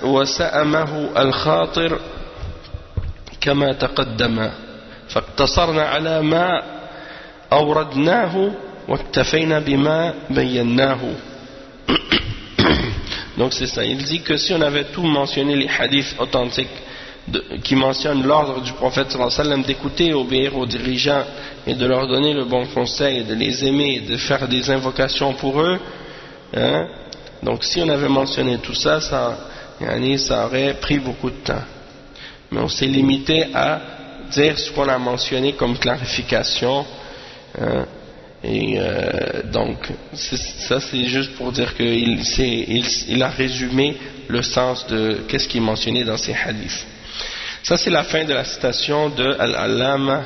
وسأمه الخاطر كما تقدم فاقتصرنا على ما أوردناه واكتفينا بما بيناه. Donc c'est ça, il dit que si on avait tout mentionné les hadiths authentiques qui mentionnent l'ordre du prophète sallallahu alayhi wa sallam d'écouter et obéir aux dirigeants et de leur donner le bon conseil, de les aimer et de faire des invocations pour eux, donc si on avait mentionné tout ça, ça aurait pris beaucoup de temps. Mais on s'est limité à dire ce qu'on a mentionné comme clarification, donc ça c'est juste pour dire qu'il a résumé le sens de qu'est-ce qui est mentionné dans ces hadiths. Ça c'est la fin de la citation de Al-Allama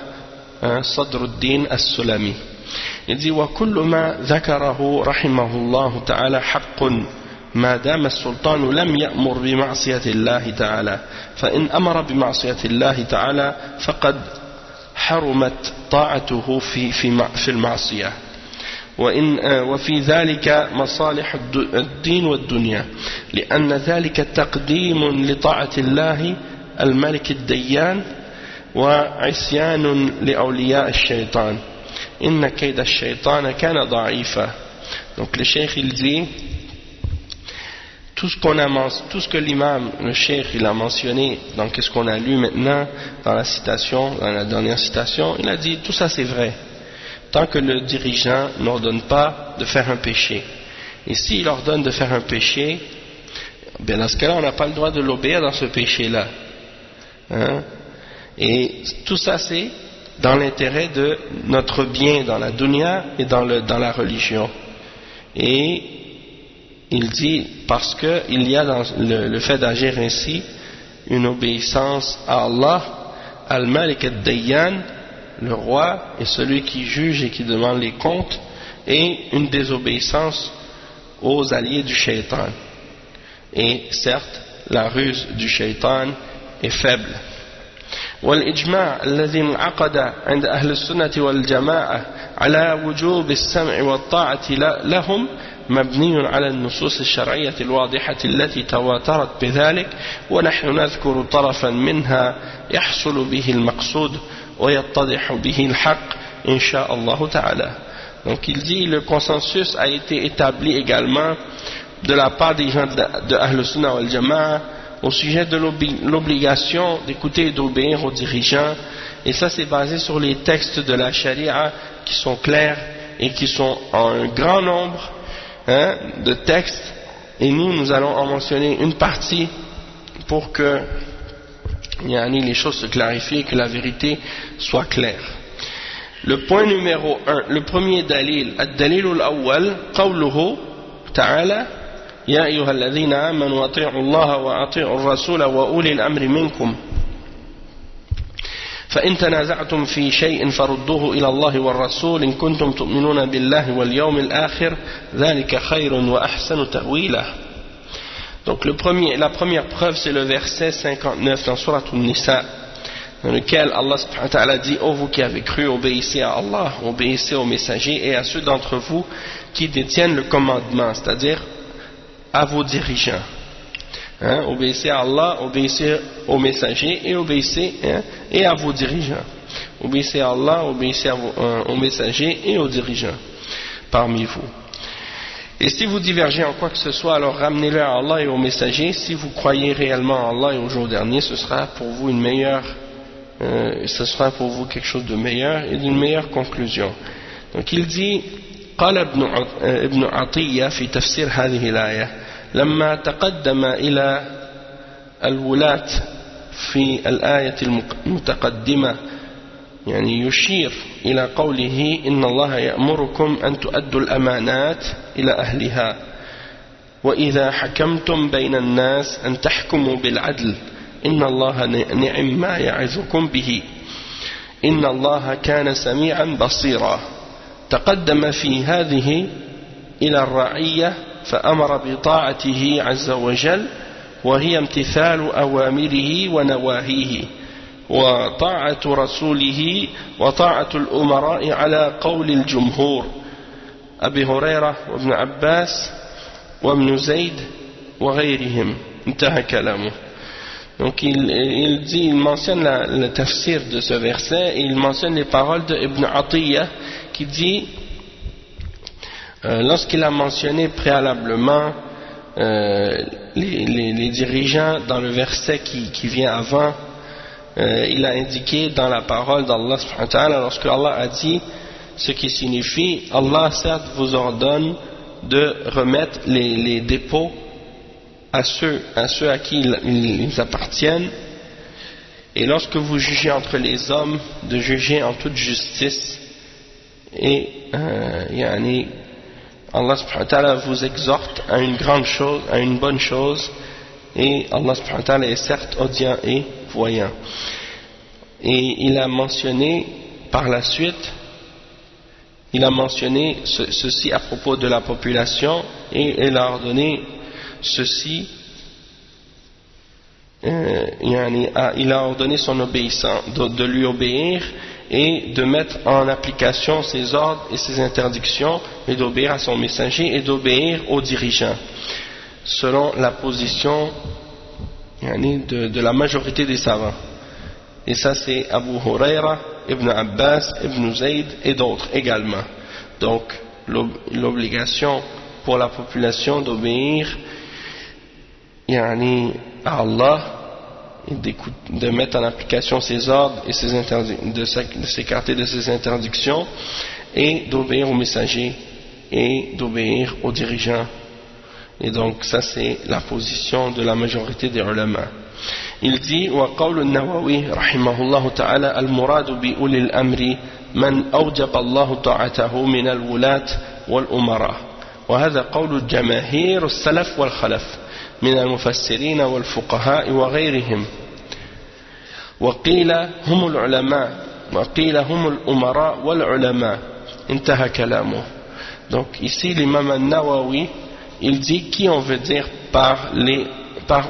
Sadruddin As-Sulami. Il dit وَكُلُّ مَا ذَكَرَهُ رَحِمَهُ اللَّهُ تَعَالَى حَقٌّ ما دام السلطان لم يأمر بمعصية الله تعالى فإن أمر بمعصية الله تعالى فقد حرمت طاعته في المعصية وفي ذلك مصالح الدين والدنيا لأن ذلك تقديم لطاعة الله الملك الديان وعصيان لأولياء الشيطان إن كيد الشيطان كان ضعيفا. Donc le cheikh il dit tout ce que l'imam, le cheikh, il a mentionné dans ce qu'on a lu maintenant dans la citation, dans la dernière citation, il a dit tout ça c'est vrai tant que le dirigeant n'ordonne pas de faire un péché. Et s'il ordonne de faire un péché, bien dans ce cas-là on n'a pas le droit de l'obéir dans ce péché-là, et tout ça c'est dans l'intérêt de notre bien dans la dunya et dans la religion. Et il dit parce qu'il y a dans le fait d'agir ainsi une obéissance à Allah, Al-Malik Ad-Dayyan, le roi et celui qui juge et qui demande les comptes, et une désobéissance aux alliés du shaitan. Et certes, la ruse du shaitan est faible. والإجماع الذي انعقد عند أهل السنة والجماعة على وجوب السمع والطاعة لهم مبني على النصوص الشرعية الواضحة التي تواترت بذلك، ونحن نذكر طرفا منها يحصل به المقصود ويتضح به الحق إن شاء الله تعالى. Donc il dit, le consensus a été établi également de la part des gens de Ahl Sunnah wal Jama'a au sujet de l'obligation d'écouter et d'obéir aux dirigeants, et ça c'est basé sur les textes de la charia qui sont clairs et qui sont en un grand nombre de textes, et nous allons en mentionner une partie pour que les choses se clarifient et que la vérité soit claire. Le point numéro 1, le premier dalil, ad-dalil al-awwal, qawluhu ta'ala يا أيها الذين آمنوا أطيعوا الله وأطيعوا الرسول وأولي الأمر منكم فإن تنازعتم في شيء فردوه إلى الله والرسول إن كنتم تؤمنون بالله واليوم الآخر ذلك خير وأحسن تأويلا. Donc la première preuve c'est le verset 59 dans Surat An-Nisa, dans lequel Allah subhanahu wa ta'ala dit: ô vous qui avez cru, obéissez à Allah, obéissez aux messagers et à ceux d'entre vous qui détiennent le commandement, c'est-à-dire à vos dirigeants. Obéissez à Allah, obéissez aux messagers et obéissez et à vos dirigeants. Obéissez à Allah, obéissez aux messagers et aux dirigeants parmi vous. Et si vous divergez en quoi que ce soit, alors ramenez-le à Allah et aux messagers. Si vous croyez réellement en Allah et au jour dernier, ce sera pour vous ce sera pour vous quelque chose de meilleur et d'une meilleure conclusion. Donc il dit: قال ابن عطية في تفسير هذه الآية لما تقدم إلى الولاة في الآية المتقدمة يشير إلى قوله إن الله يأمركم أن تؤدوا الأمانات إلى أهلها وإذا حكمتم بين الناس أن تحكموا بالعدل إن الله نعم ما يعظكم به إن الله كان سميعا بصيرا. تقدم في هذه إلى الرعية فأمر بطاعته عز وجل وهي امتثال أوامره ونواهيه وطاعة رسوله وطاعة الأمراء على قول الجمهور أبي هريرة وابن عباس وابن زيد وغيرهم. انتهى كلامه. Donc il mentionne le tafsir de ce verset, et il mentionne les paroles de Ibn Atiyah qui dit, lorsqu'il a mentionné préalablement les dirigeants dans le verset qui vient avant, il a indiqué dans la parole d'Allah subhanahu wa ta'ala, lorsque Allah a dit, ce qui signifie Allah certes vous ordonne de remettre les dépôts à ceux à qui ils appartiennent, et lorsque vous jugez entre les hommes, de juger en toute justice, et Allah subhanahu wa ta'ala vous exhorte à une grande chose, à une bonne chose, et Allah subhanahu wa ta'ala est certes audient et voyant. Et il a mentionné par la suite, il a mentionné ceci à propos de la population, et il a ordonné ceci, il a ordonné son obéissant, de lui obéir et de mettre en application ses ordres et ses interdictions, et d'obéir à son messager et d'obéir aux dirigeants, selon la position de la majorité des savants. Et ça c'est Abu Huraira, Ibn Abbas, Ibn Zayd et d'autres également. Donc l'obligation pour la population d'obéir à Allah et de mettre en application ses ordres et de s'écarter de ses interdictions, et d'obéir aux messagers et d'obéir aux dirigeants. Et donc ça c'est la position de la majorité des ulama. Il dit: وقول النووي رحمه الله تعالى المراد بأولي الأمر من أوجب الله طاعته من الولاة والأمراء، وهذا قول الجماهير السلف والخلف من المفسرين والفقهاء وغيرهم. وقيل هم العلماء وقيل هم الأمراء والعلماء انتهى كلامه. Donc ici l'imam al-Nawawi il dit qui on veut dire par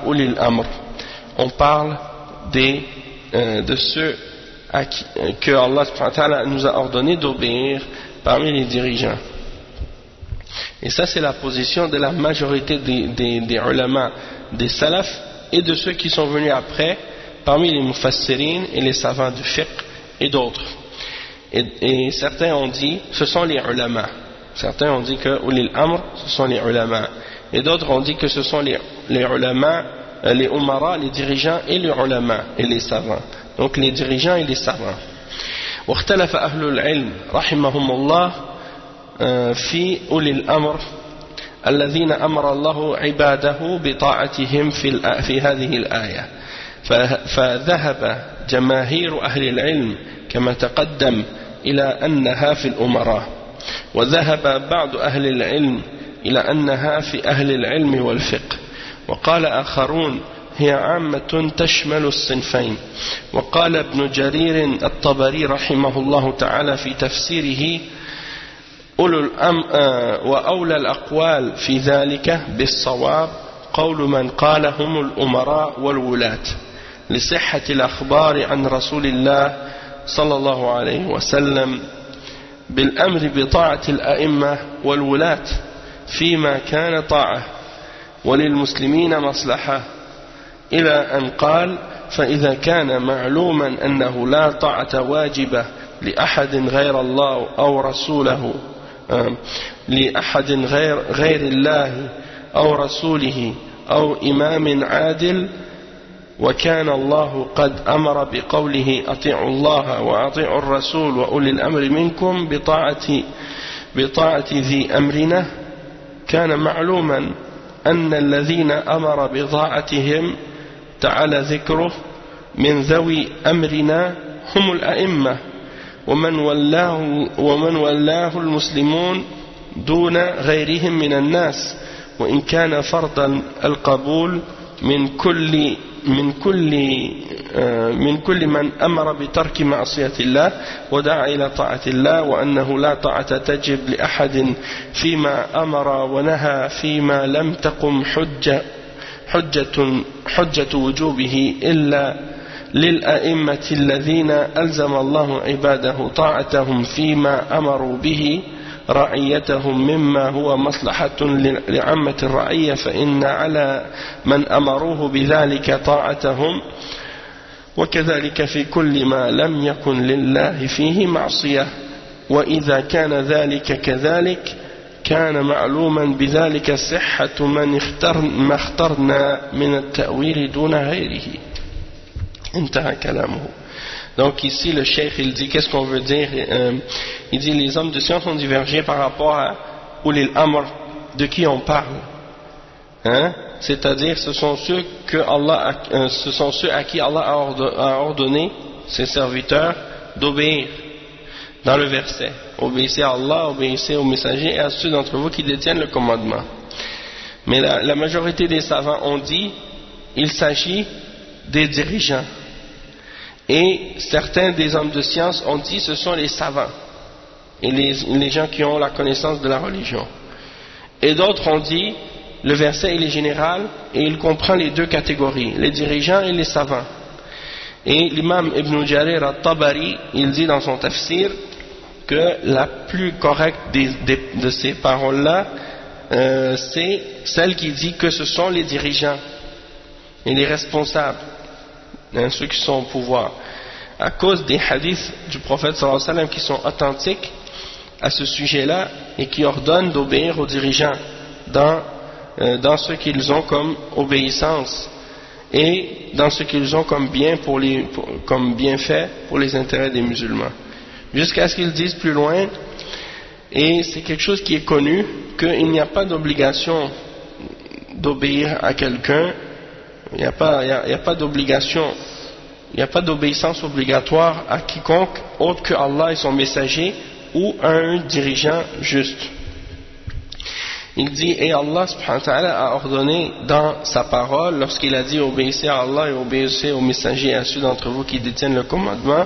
ulil amr. On parle de ceux à qui, que Allah subhanahu wa ta'ala nous a ordonné d'obéir parmi les dirigeants. Et ça c'est la position de la majorité des ulama, des salafs et de ceux qui sont venus après parmi les mufassirin et les savants du fiqh et d'autres. Et certains ont dit ce sont les ulama. Certains ont dit que ulil amr ce sont les ulama. Et d'autres ont dit que ce sont les ulama, les umara, les dirigeants et les ulama et les savants. Donc les dirigeants et les savants. واختلف أهل العلم رحمهم الله في أولي الأمر الذين أمر الله عباده بطاعتهم في هذه الآية. فذهب جماهير أهل العلم كما تقدم إلى أنها في الأمراء، وذهب بعض أهل العلم إلى أنها في أهل العلم والفقه، وقال آخرون هي عامة تشمل الصنفين. وقال ابن جرير الطبري رحمه الله تعالى في تفسيره وأولى الأقوال في ذلك بالصواب قول من قال هم الأمراء والولاة لصحة الأخبار عن رسول الله صلى الله عليه وسلم بالأمر بطاعة الأئمة والولاة فيما كان طاعة وللمسلمين مصلحة، إلى أن قال فإذا كان معلوما أنه لا طاعة واجبة لأحد غير الله أو رسوله لأحد غير الله أو رسوله أو إمام عادل، وكان الله قد أمر بقوله أطيعوا الله وأطيعوا الرسول وأولي الأمر منكم بطاعة ذي أمرنا، كان معلوما أن الذين أمر بطاعتهم تعالى ذكره من ذوي أمرنا هم الأئمة ومن ولاه المسلمون دون غيرهم من الناس، وإن كان فرضا القبول من كل من أمر بترك معصية الله ودعا إلى طاعة الله، وأنه لا طاعة تجب لأحد فيما أمر ونهى فيما لم تقم حجة وجوبه إلا للأئمة الذين ألزم الله عباده طاعتهم فيما أمروا به رعيتهم مما هو مصلحة لعامة الرعية، فإن على من أمروه بذلك طاعتهم، وكذلك في كل ما لم يكن لله فيه معصية، وإذا كان ذلك كذلك كان معلوما بذلك صحة ما اخترنا من التأويل دون غيره. انتهى كلامه. Donc ici le cheikh il dit qu'est-ce qu'on veut dire, il dit les hommes de science ont divergé par rapport à ulil amr, de qui on parle, hein? C'est-à-dire ce sont ceux à qui Allah a ordonné ses serviteurs d'obéir dans le verset. Obéissez à Allah, obéissez aux messagers et à ceux d'entre vous qui détiennent le commandement. Mais la majorité des savants ont dit il s'agit des dirigeants. Et certains des hommes de science ont dit ce sont les savants et les gens qui ont la connaissance de la religion. Et d'autres ont dit le verset il est général et il comprend les deux catégories, les dirigeants et les savants. Et l'imam Ibn Jarir al-Tabari il dit dans son tafsir que la plus correcte de ces paroles-là c'est celle qui dit que ce sont les dirigeants et les responsables, ceux qui sont au pouvoir, à cause des hadiths du prophète sallallahu alayhi wa sallam qui sont authentiques à ce sujet-là et qui ordonnent d'obéir aux dirigeants dans ce qu'ils ont comme obéissance et dans ce qu'ils ont comme bienfait pour les intérêts des musulmans, jusqu'à ce qu'ils disent plus loin, et c'est quelque chose qui est connu, qu'il n'y a pas d'obligation d'obéir à quelqu'un. Il n'y a pas d'obligation, il n'y a pas d'obéissance obligatoire à quiconque autre que Allah et son messager ou à un dirigeant juste. Il dit, et Allah subhanahu wa ta'ala a ordonné dans sa parole, lorsqu'il a dit obéissez à Allah et obéissez aux messagers et à ceux d'entre vous qui détiennent le commandement,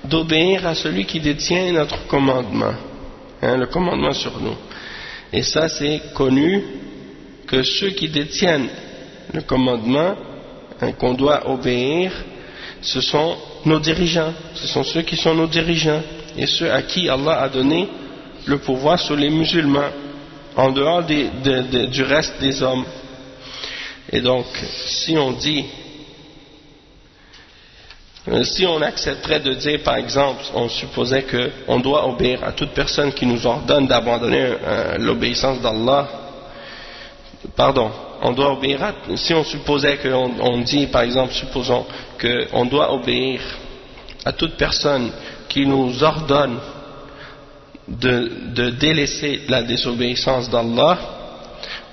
d'obéir à celui qui détient notre commandement, le commandement sur nous. Et ça, c'est connu que ceux qui détiennent le commandement qu'on doit obéir, ce sont nos dirigeants, ce sont ceux qui sont nos dirigeants et ceux à qui Allah a donné le pouvoir sur les musulmans, en dehors du reste des hommes. Et donc, si on dit, si on accepterait de dire, par exemple, on supposait qu'on doit obéir à toute personne qui nous ordonne d'abandonner l'obéissance d'Allah, pardon, on doit obéir à, si on supposait qu'on dit, par exemple, supposons qu'on doit obéir à toute personne qui nous ordonne de délaisser la désobéissance d'Allah,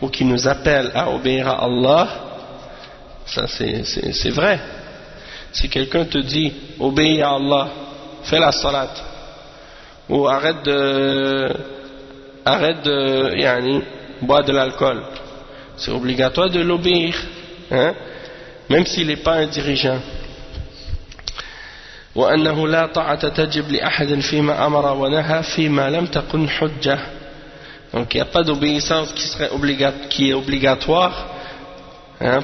ou qui nous appelle à obéir à Allah, ça c'est vrai. Si quelqu'un te dit obéis à Allah, fais la salat, ou arrête de boire de l'alcool, c'est obligatoire de l'obéir, même s'il n'est pas un dirigeant. وأنه لا طاعة تجب لأحد فيما أمر ونهى فيما لم تكن حجة. Donc il n'y a pas d'obéissance qui est obligatoire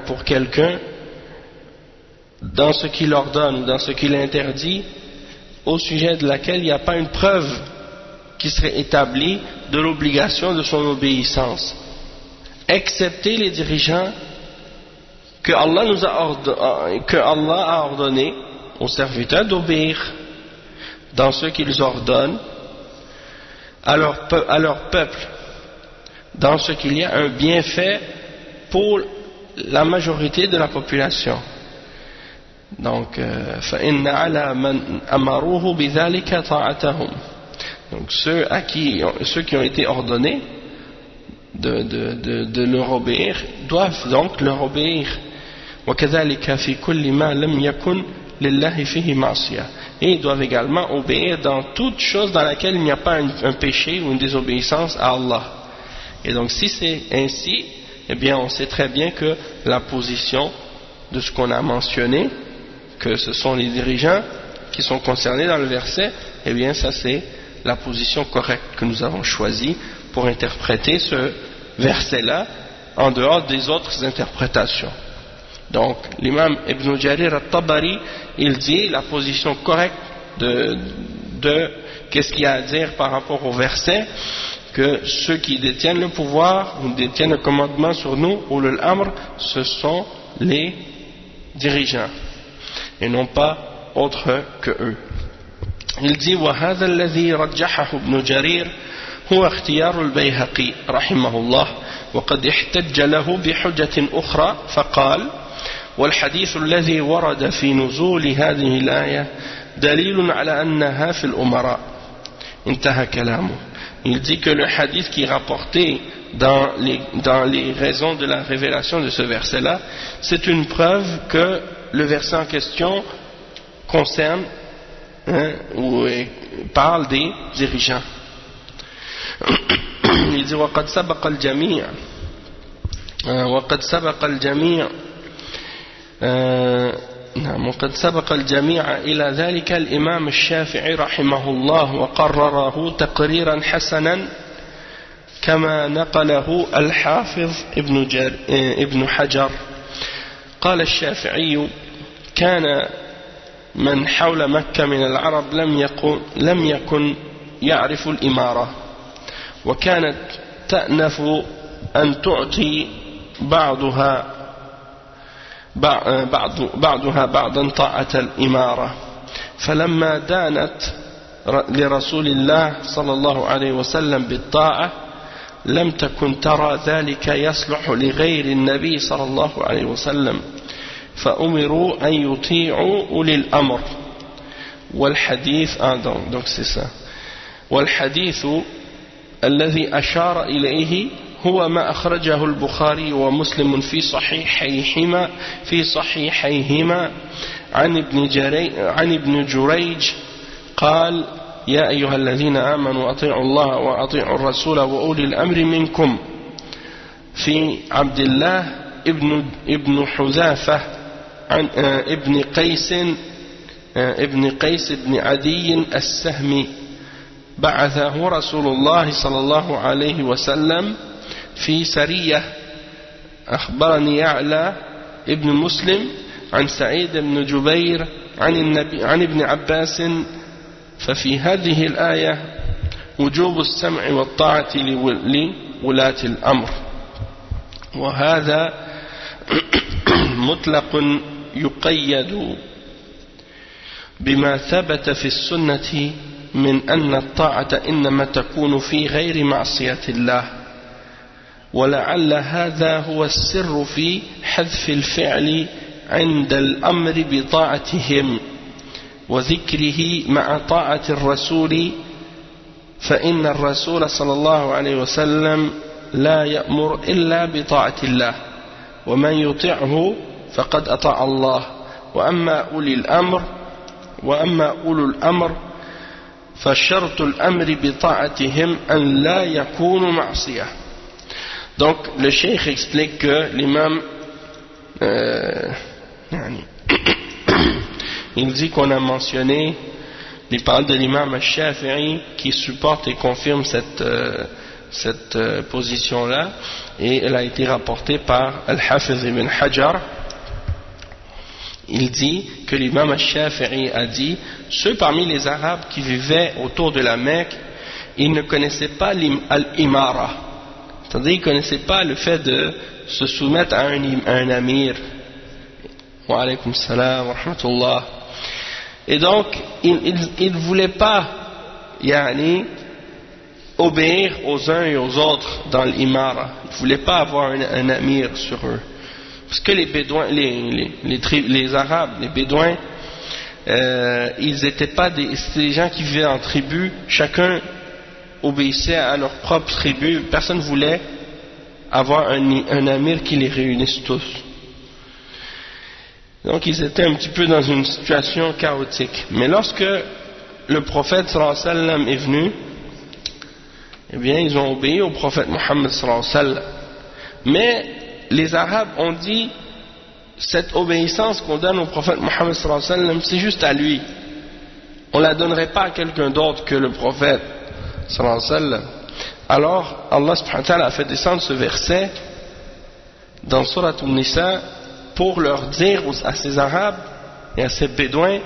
pour quelqu'un dans ce qu'il ordonne ou dans ce qu'il interdit, au sujet de laquelle il n'y a pas une preuve qui serait établie de l'obligation de son obéissance, excepté les dirigeants que Allah a ordonné aux serviteurs d'obéir dans ce qu'ils ordonnent à leur peuple, dans ce qu'il y a un bienfait pour la majorité de la population. Donc, فَإِنَّ عَلَى مَنْ أَمَرُوهُ بِذَلِكَ طَاعَتَهُمْ. Donc ceux qui ont été ordonnés de leur obéir doivent donc leur obéir. وَكَذَلِكَ فِي كُلِّ مَا لَمْ يَكُنْ لِلَّهِ فِيهِ مَعْصِيَةٌ. Et ils doivent également obéir dans toute chose dans laquelle il n'y a pas un péché ou une désobéissance à Allah. Et donc si c'est ainsi, eh bien on sait très bien que la position de ce qu'on a mentionné, que ce sont les dirigeants qui sont concernés dans le verset, eh bien ça c'est la position correcte que nous avons choisie pour interpréter ce verset-là en dehors des autres interprétations. Donc l'imam Ibn Jarir al-Tabari, il dit la position correcte de qu'est-ce qu'il y a à dire par rapport au verset, que ceux qui détiennent le pouvoir ou détiennent le commandement sur nous, ou l'amr, ce sont les dirigeants et non pas autres que eux. Il dit وهذا الذي رجحه ابن جرير هو اختيار البيهقي رحمه الله وقد احتج له بحجة أخرى فقال والحديث الذي ورد في نزول هذه الآية دليل على أنها في الأمراء. انتهى كلامه. Il dit que le hadith qui est rapporté dans les raisons de la révélation de ce verset-là, c'est une preuve que le verset en question concerne ou parle des dirigeants. Il dit وقد سبق الجميع إلى ذلك الإمام الشافعي رحمه الله وقرره تقريرا حسنا كما نقله الحافظ ابن حجر. قال الشافعي كان من حول مكة من العرب لم يكن يعرف الإمارة، وكانت تأنف أن تعطي بعضها بعضا طاعة الإمارة، فلما دانت لرسول الله صلى الله عليه وسلم بالطاعة لم تكن ترى ذلك يصلح لغير النبي صلى الله عليه وسلم، فأمروا أن يطيعوا أولي الأمر. والحديث والحديث الذي أشار إليه هو ما أخرجه البخاري ومسلم في صحيحيهما عن ابن جريج قال يا أيها الذين آمنوا أطيعوا الله وأطيعوا الرسول وأولي الأمر منكم، في عبد الله ابن حذافة عن ابن قيس ابن قيس بن عدي السهمي بعثه رسول الله صلى الله عليه وسلم في سرية. أخبرني يعلى ابن مسلم عن سعيد بن جبير عن ابن عباس. ففي هذه الآية وجوب السمع والطاعة لولاة الأمر، وهذا مطلق يقيد بما ثبت في السنة من أن الطاعة إنما تكون في غير معصية الله، ولعل هذا هو السر في حذف الفعل عند الأمر بطاعتهم وذكره مع طاعة الرسول، فإن الرسول صلى الله عليه وسلم لا يأمر إلا بطاعة الله، ومن يطعه فقد أطاع الله. وأما أولو الأمر فشرط الأمر بطاعتهم أن لا يكونوا معصية. Donc le cheikh explique que l'imam il dit qu'on a mentionné, il parle de l'imam al-Shafi'i qui supporte et confirme cette position-là, et elle a été rapportée par Al-Hafiz ibn Hajar. Il dit que l'imam al-Shafi'i a dit: ceux parmi les Arabes qui vivaient autour de la Mecque, ils ne connaissaient pas l'imara, c'est-à-dire ils ne connaissaient pas le fait de se soumettre à un amir. Wa alaykum salam wa rahmatullah. Et donc ils ne voulaient pas obéir aux uns et aux autres dans l'imara. Ils ne voulaient pas avoir un amir sur eux, parce que les Bédouins, les Arabes, les Bédouins, ils n'étaient pas c'était des gens qui vivaient en tribu, chacun obéissait à leur propre tribu, personne ne voulait avoir un amir qui les réunisse tous. Donc ils étaient un petit peu dans une situation chaotique. Mais lorsque le prophète sallallahu alayhi wa sallam est venu, eh bien ils ont obéi au prophète Mohammed sallallahu alayhi wa sallam. Mais les Arabes ont dit: cette obéissance qu'on donne au prophète Mohammed sallallahu alayhi wa sallam, c'est juste à lui, on ne la donnerait pas à quelqu'un d'autre que le prophète sallallahu alayhi wa sallam. Alors Allah subhanahu wa ta'ala a fait descendre ce verset dans Surat An-Nisa pour leur dire à ces Arabes et à ces Bédouins: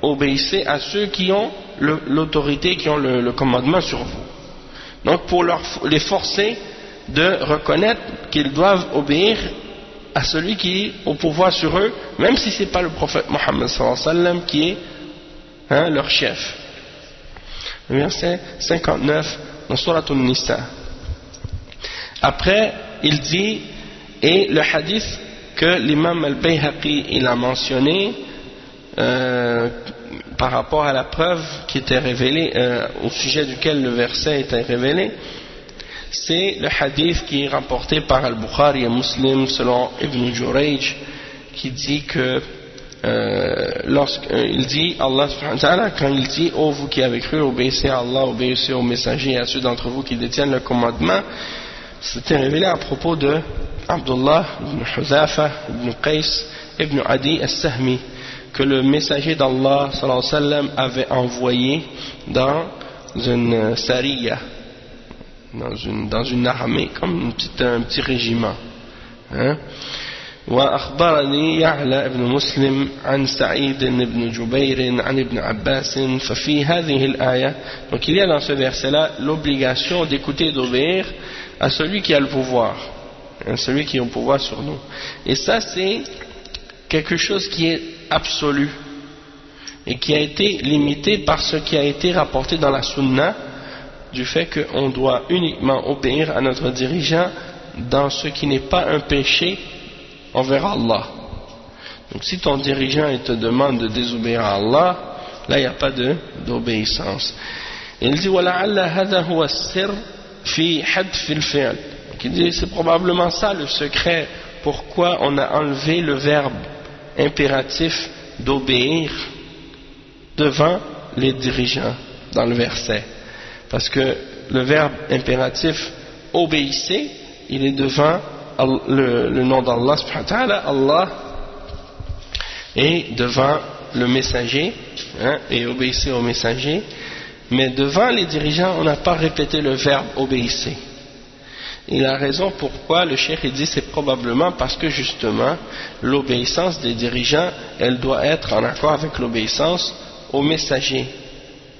obéissez à ceux qui ont l'autorité, qui ont le commandement sur vous. Donc pour les forcer de reconnaître qu'ils doivent obéir à celui qui est au pouvoir sur eux, même si ce n'est pas le prophète Mohammed sallallahu alayhi wa sallam qui est leur chef. Verset 59 dans Surat An-Nisa. Après il dit, et le hadith que l'imam al-Bayhaqi il a mentionné par rapport à la preuve qui était révélée, au sujet duquel le verset était révélé, c'est le hadith qui est rapporté par Al-Bukhari et Muslim selon Ibn Jurayj, qui dit que lorsqu'il dit, Allah subhanahu wa ta'ala, quand il dit: ô vous qui avez cru, obéissez à Allah, obéissez aux messagers et à ceux d'entre vous qui détiennent le commandement, c'était révélé à propos de Abdullah ibn Huzafa ibn Qais ibn Adi al-Sahmi, que le messager d'Allah sallallahu alayhi wa sallam avait envoyé dans une sariya, dans une armée, comme un petit régiment. وأخبرني يعلى ابن مسلم عن سعيد بن جبير عن ابن عباس ففي هذه الآية. Donc il y a dans ce verset-là l'obligation d'écouter et d'obéir à celui qui a le pouvoir, celui qui a le pouvoir sur nous. Et ça, c'est quelque chose qui est absolu et qui a été limité par ce qui a été rapporté dans la Sunna, du fait qu'on doit uniquement obéir à notre dirigeant dans ce qui n'est pas un péché envers Allah. Donc si ton dirigeant il te demande de désobéir à Allah, là il n'y a pas d'obéissance. Il dit وَلَعَلَّ هَذَا هُوَ السِّرْ فِي حَدْفِ الْفِعْلِ. Il dit c'est probablement ça le secret pourquoi on a enlevé le verbe impératif d'obéir devant les dirigeants dans le verset, parce que le verbe impératif obéissez, il est devant le nom d'Allah subhanahu wa ta'ala, Allah, et devant le messager, hein, et obéissez au messager, mais devant les dirigeants on n'a pas répété le verbe obéissez. Et la raison pourquoi le cheikh dit c'est probablement parce que justement l'obéissance des dirigeants elle doit être en accord avec l'obéissance au messager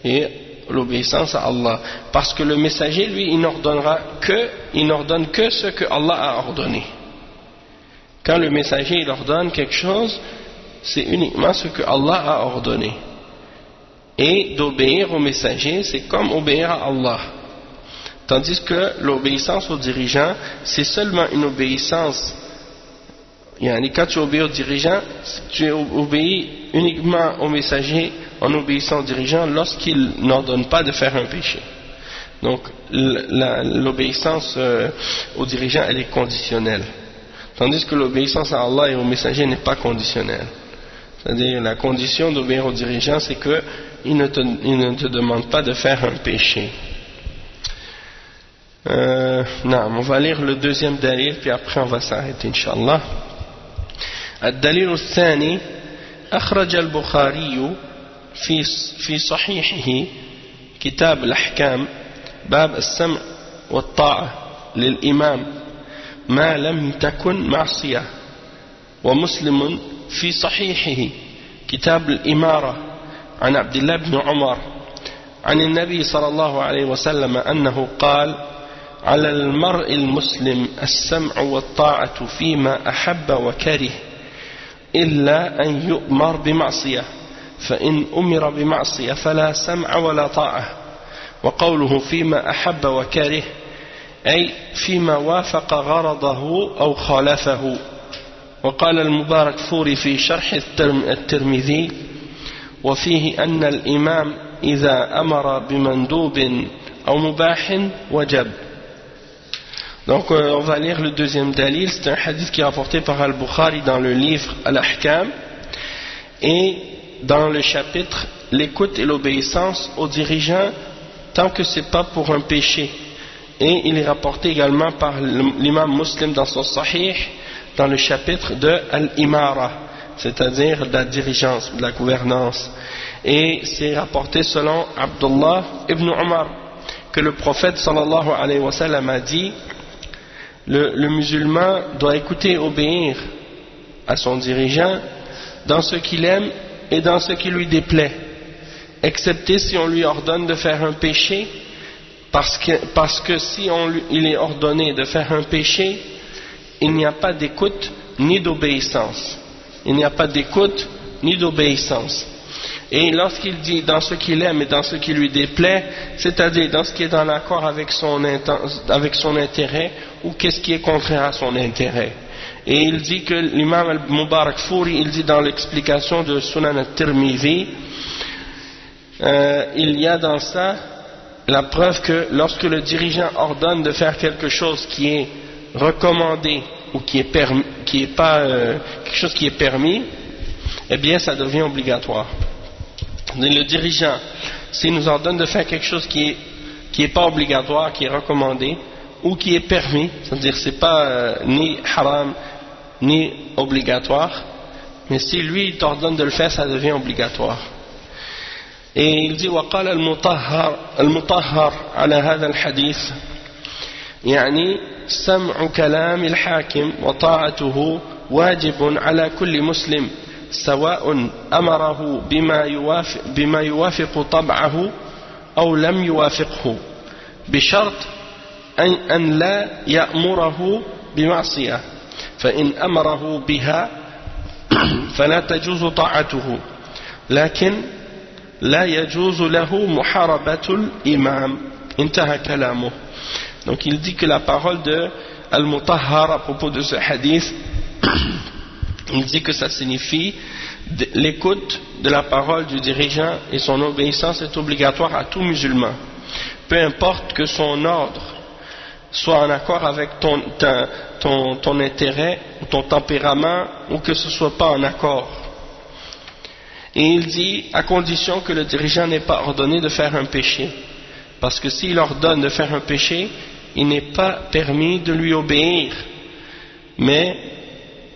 et l'obéissance à Allah, parce que le messager lui il n'ordonne que ce que Allah a ordonné. Quand le messager il ordonne quelque chose, c'est uniquement ce que Allah a ordonné, et d'obéir au messager c'est comme obéir à Allah. Tandis que l'obéissance aux dirigeants, c'est seulement une obéissance. Quand tu obéis aux dirigeants, tu obéis uniquement au messager en obéissant aux dirigeants lorsqu'ils n'ordonnent pas de faire un péché. Donc l'obéissance aux dirigeants, elle est conditionnelle. Tandis que l'obéissance à Allah et au messager n'est pas conditionnelle. C'est-à-dire la condition d'obéir aux dirigeants, c'est qu'ils ne te demandent pas de faire un péché. On va lire le deuxième dalil puis après on va s'arrêter Inch'Allah. الدليل الثاني أخرج البخاري في صحيحه كتاب الأحكام باب السمع والطاعة للإمام ما لم تكن معصية، ومسلم في صحيحه كتاب الإمارة عن عبد الله بن عمر عن النبي صلى الله عليه وسلم أنه قال على المرء المسلم السمع والطاعة فيما أحب وكره إلا أن يؤمر بمعصية، فإن أمر بمعصية فلا سمع ولا طاعة. وقوله فيما أحب وكره أي فيما وافق غرضه أو خالفه. وقال المبارك فوري في شرح الترمذي وفيه أن الإمام إذا أمر بمندوب أو مباح وجب. Donc on va lire le deuxième dalil. C'est un hadith qui est rapporté par Al-Bukhari dans le livre Al-Ahkam et dans le chapitre l'écoute et l'obéissance aux dirigeants tant que c'est pas pour un péché. Et il est rapporté également par l'imam Muslim dans son Sahih dans le chapitre de Al-Imara, c'est-à-dire de la dirigeance, de la gouvernance. Et c'est rapporté selon Abdullah ibn Umar que le prophète sallallahu alayhi wa sallam a dit: le musulman doit écouter et obéir à son dirigeant dans ce qu'il aime et dans ce qui lui déplaît, excepté si on lui ordonne de faire un péché, parce que si il est ordonné de faire un péché, il n'y a pas d'écoute ni d'obéissance. Il n'y a pas d'écoute ni d'obéissance. Et lorsqu'il dit dans ce qu'il aime et dans ce qui lui déplaît, c'est-à-dire dans ce qui est en accord avec son intérêt ou qu'est-ce qui est contraire à son intérêt. Et il dit que l'imam al-Mubarak Fouri, il dit dans l'explication de Sunan al-Tirmidhi, il y a dans ça la preuve que lorsque le dirigeant ordonne de faire quelque chose qui est recommandé ou qui est quelque chose qui est permis, eh bien ça devient obligatoire. Le dirigeant, s'il nous ordonne de faire quelque chose qui est pas obligatoire, qui est recommandé ou qui est permis, c'est-à-dire c'est pas ni haram ni obligatoire, mais si lui il t'ordonne de le faire, ça devient obligatoire. Et il dit وقال المطهر على هذا الحديث يعني سمع كلام الحاكم وطاعته واجب على كل مسلم سواء أمره بما يوافق طبعه أو لم يوافقه بشرط أن لا يأمره بمعصية، فإن أمره بها فلا تجوز طاعته، لكن لا يجوز له محاربة الإمام. انتهى كلامه. Donc il dit que la parole de Al-Mutahhar à propos de ce hadith, il dit que ça signifie l'écoute de la parole du dirigeant et son obéissance est obligatoire à tout musulman, peu importe que son ordre soit en accord avec ton intérêt ou ton tempérament ou que ce soit pas en accord. Et il dit à condition que le dirigeant n'ait pas ordonné de faire un péché, parce que s'il ordonne de faire un péché, il n'est pas permis de lui obéir, mais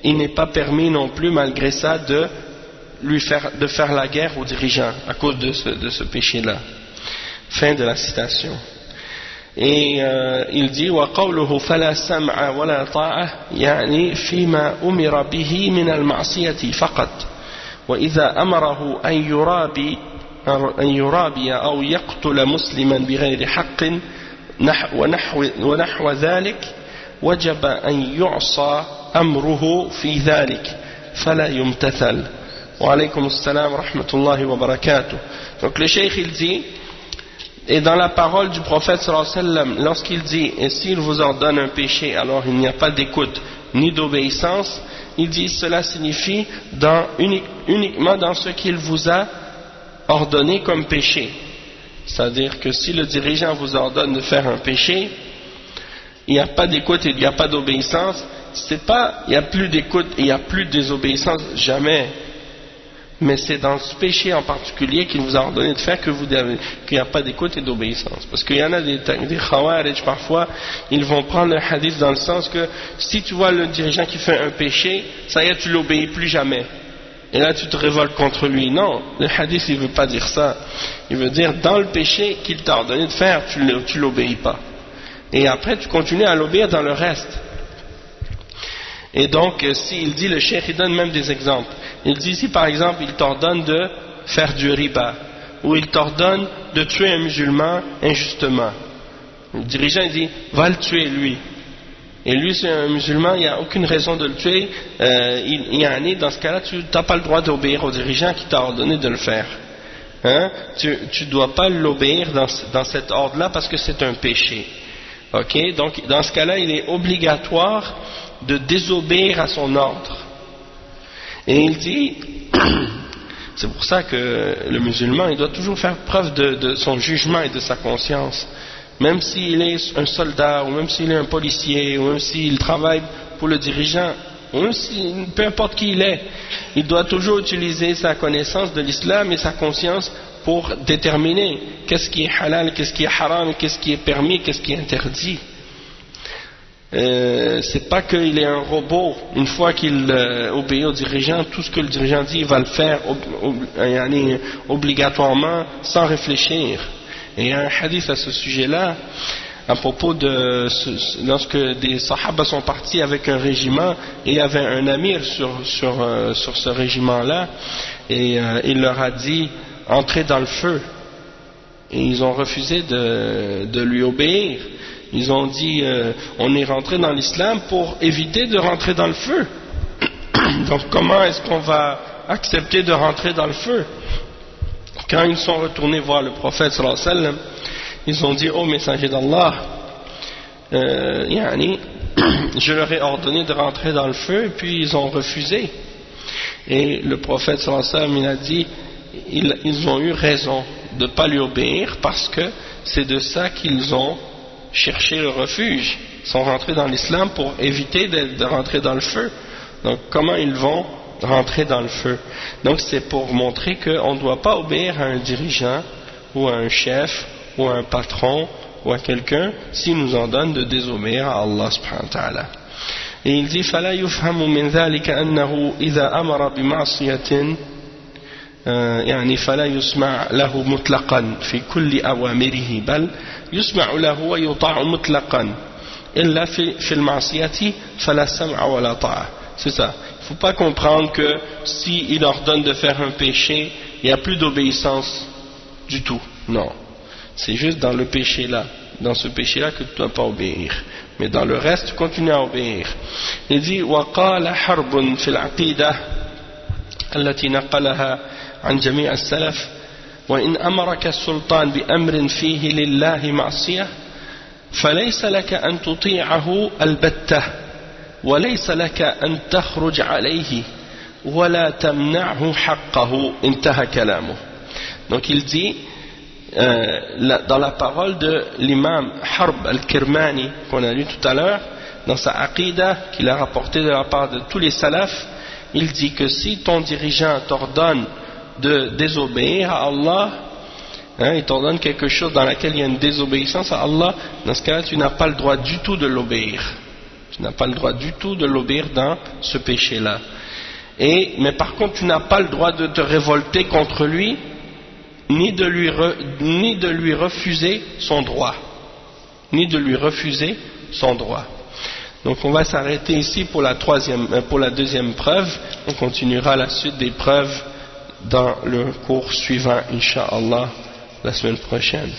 il n'est pas permis non plus malgré ça de de faire la guerre aux dirigeants à cause de ce péché-là. Fin de la citation. Et il dit وقوله فلا سمع ولا طاعة يعني فيما أمر به من المعصية فقط وإذا أمره أن يرابي أو يقتل مسلما بغير حق ونحو ذلك وجب أن يعصى أمره في ذلك فلا يمتثل وعليكم السلام ورحمة الله وبركاته. Donc le cheikh il dit, et dans la parole du prophète sallallahu alayhi wa sallam, lorsqu'il dit et s'il vous ordonne un péché alors il n'y a pas d'écoute ni d'obéissance, il dit cela signifie uniquement dans ce qu'il vous a ordonné comme péché. C'est-à-dire que si le dirigeant vous ordonne de faire un péché, il n'y a pas d'écoute et il n'y a pas d'obéissance, c'est pas il n'y a plus d'écoute et il n'y a plus de désobéissance, jamais. Mais c'est dans ce péché en particulier qu'il vous a ordonné de faire qu'il n'y a pas d'écoute et d'obéissance. Parce qu'il y en a des khawarij parfois, ils vont prendre le hadith dans le sens que si tu vois le dirigeant qui fait un péché, ça y est, tu l'obéis plus jamais. Et là tu te révoltes contre lui. Non, le hadith il ne veut pas dire ça. Il veut dire dans le péché qu'il t'a ordonné de faire, tu l'obéis pas. Et après tu continues à l'obéir dans le reste. Et donc s'il dit, le cheikh il donne même des exemples. Il dit si par exemple il t'ordonne de faire du riba, ou il t'ordonne de tuer un musulman injustement, le dirigeant il dit va le tuer lui, et lui c'est un musulman, il n'y a aucune raison de le tuer, dans ce cas là tu n'as pas le droit d'obéir au dirigeant qui t'a ordonné de le faire, hein? Tu ne dois pas l'obéir dans cet ordre là parce que c'est un péché. Ok, donc dans ce cas là il est obligatoire de désobéir à son ordre. Et il dit, c'est pour ça que le musulman il doit toujours faire preuve de son jugement et de sa conscience, même s'il est un soldat, ou même s'il est un policier, ou même s'il travaille pour le dirigeant, ou même peu importe qui il est, il doit toujours utiliser sa connaissance de l'islam et sa conscience pour déterminer qu'est-ce qui est halal, qu'est-ce qui est haram, qu'est-ce qui est permis, qu'est-ce qui est interdit. C'est pas qu'il est un robot, une fois qu'il obéit au dirigeant, tout ce que le dirigeant dit il va le faire obligatoirement sans réfléchir. Et il y a un hadith à ce sujet là à propos de lorsque des sahaba sont partis avec un régiment et il y avait un amir sur ce régiment là, et il leur a dit entrez dans le feu, et ils ont refusé de lui obéir. Ils ont dit on est rentré dans l'islam pour éviter de rentrer dans le feu. Donc comment est-ce qu'on va accepter de rentrer dans le feu? Quand ils sont retournés voir le prophète sallallahu alayhi wa sallam, ils ont dit ô messager d'Allah, je leur ai ordonné de rentrer dans le feu, et puis ils ont refusé. Et le prophète sallallahu alayhi wa sallam il a dit ils ont eu raison de ne pas lui obéir, parce que c'est de ça qu'ils ont cherché le refuge. Ils sont rentrés dans l'islam pour éviter de rentrer dans le feu. Donc comment ils vont rentrer dans le feu? Donc c'est pour montrer qu'on ne doit pas obéir à un dirigeant ou à un chef ou à un patron ou à quelqu'un s'il nous en donne de désobéir à Allah subhanahu wa ta'ala. Et il dit فلا يفهم من ذلك أنه إذا أمر بمعصية فلا يسمع له مطلقا في كل أوامره بل يسمع له ويطاع مطلقا إلا في المعصية فلا سمع ولا طاعة. C'est ça. Il ne faut pas comprendre que s'il ordonne de faire un péché, il n'y a plus d'obéissance du tout. Non. C'est juste dans le péché là, dans ce péché là que tu ne dois pas obéir. Mais dans le reste, tu continues à obéir. Il dit وقال حرب في العقيدة التي نقلها عن جميع السلف وإن أمرك السلطان بأمر فيه لله معصية فليس لك أن تطيعه البتة وليس لك أن تخرج عليه ولا تمنعه حقه انتهى كلامه. Donc il dit dans la parole de l'imam Harb al-Kirmani qu'on a lu tout à l'heure, dans sa aqidah qu'il a rapporté de la part de tous les salafs, il dit que si ton dirigeant t'ordonne de désobéir à Allah, il t'ordonne quelque chose dans laquelle il y a une désobéissance à Allah, dans ce cas-là tu n'as pas le droit du tout de l'obéir. Tu n'as pas le droit du tout de l'obéir dans ce péché-là. Mais par contre, tu n'as pas le droit de te révolter contre lui, ni de lui refuser son droit. Ni de lui refuser son droit. Donc on va s'arrêter ici pour la deuxième preuve. On continuera la suite des preuves dans le cours suivant, Inch'Allah, la semaine prochaine.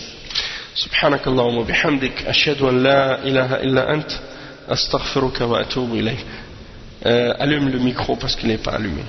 Subhanakallahumma wa bihamdik, ashhadu an la ilaha illa ant, astaghfiruka wa atubu ilayk. Allume le micro parce qu'il n'est pas allumé.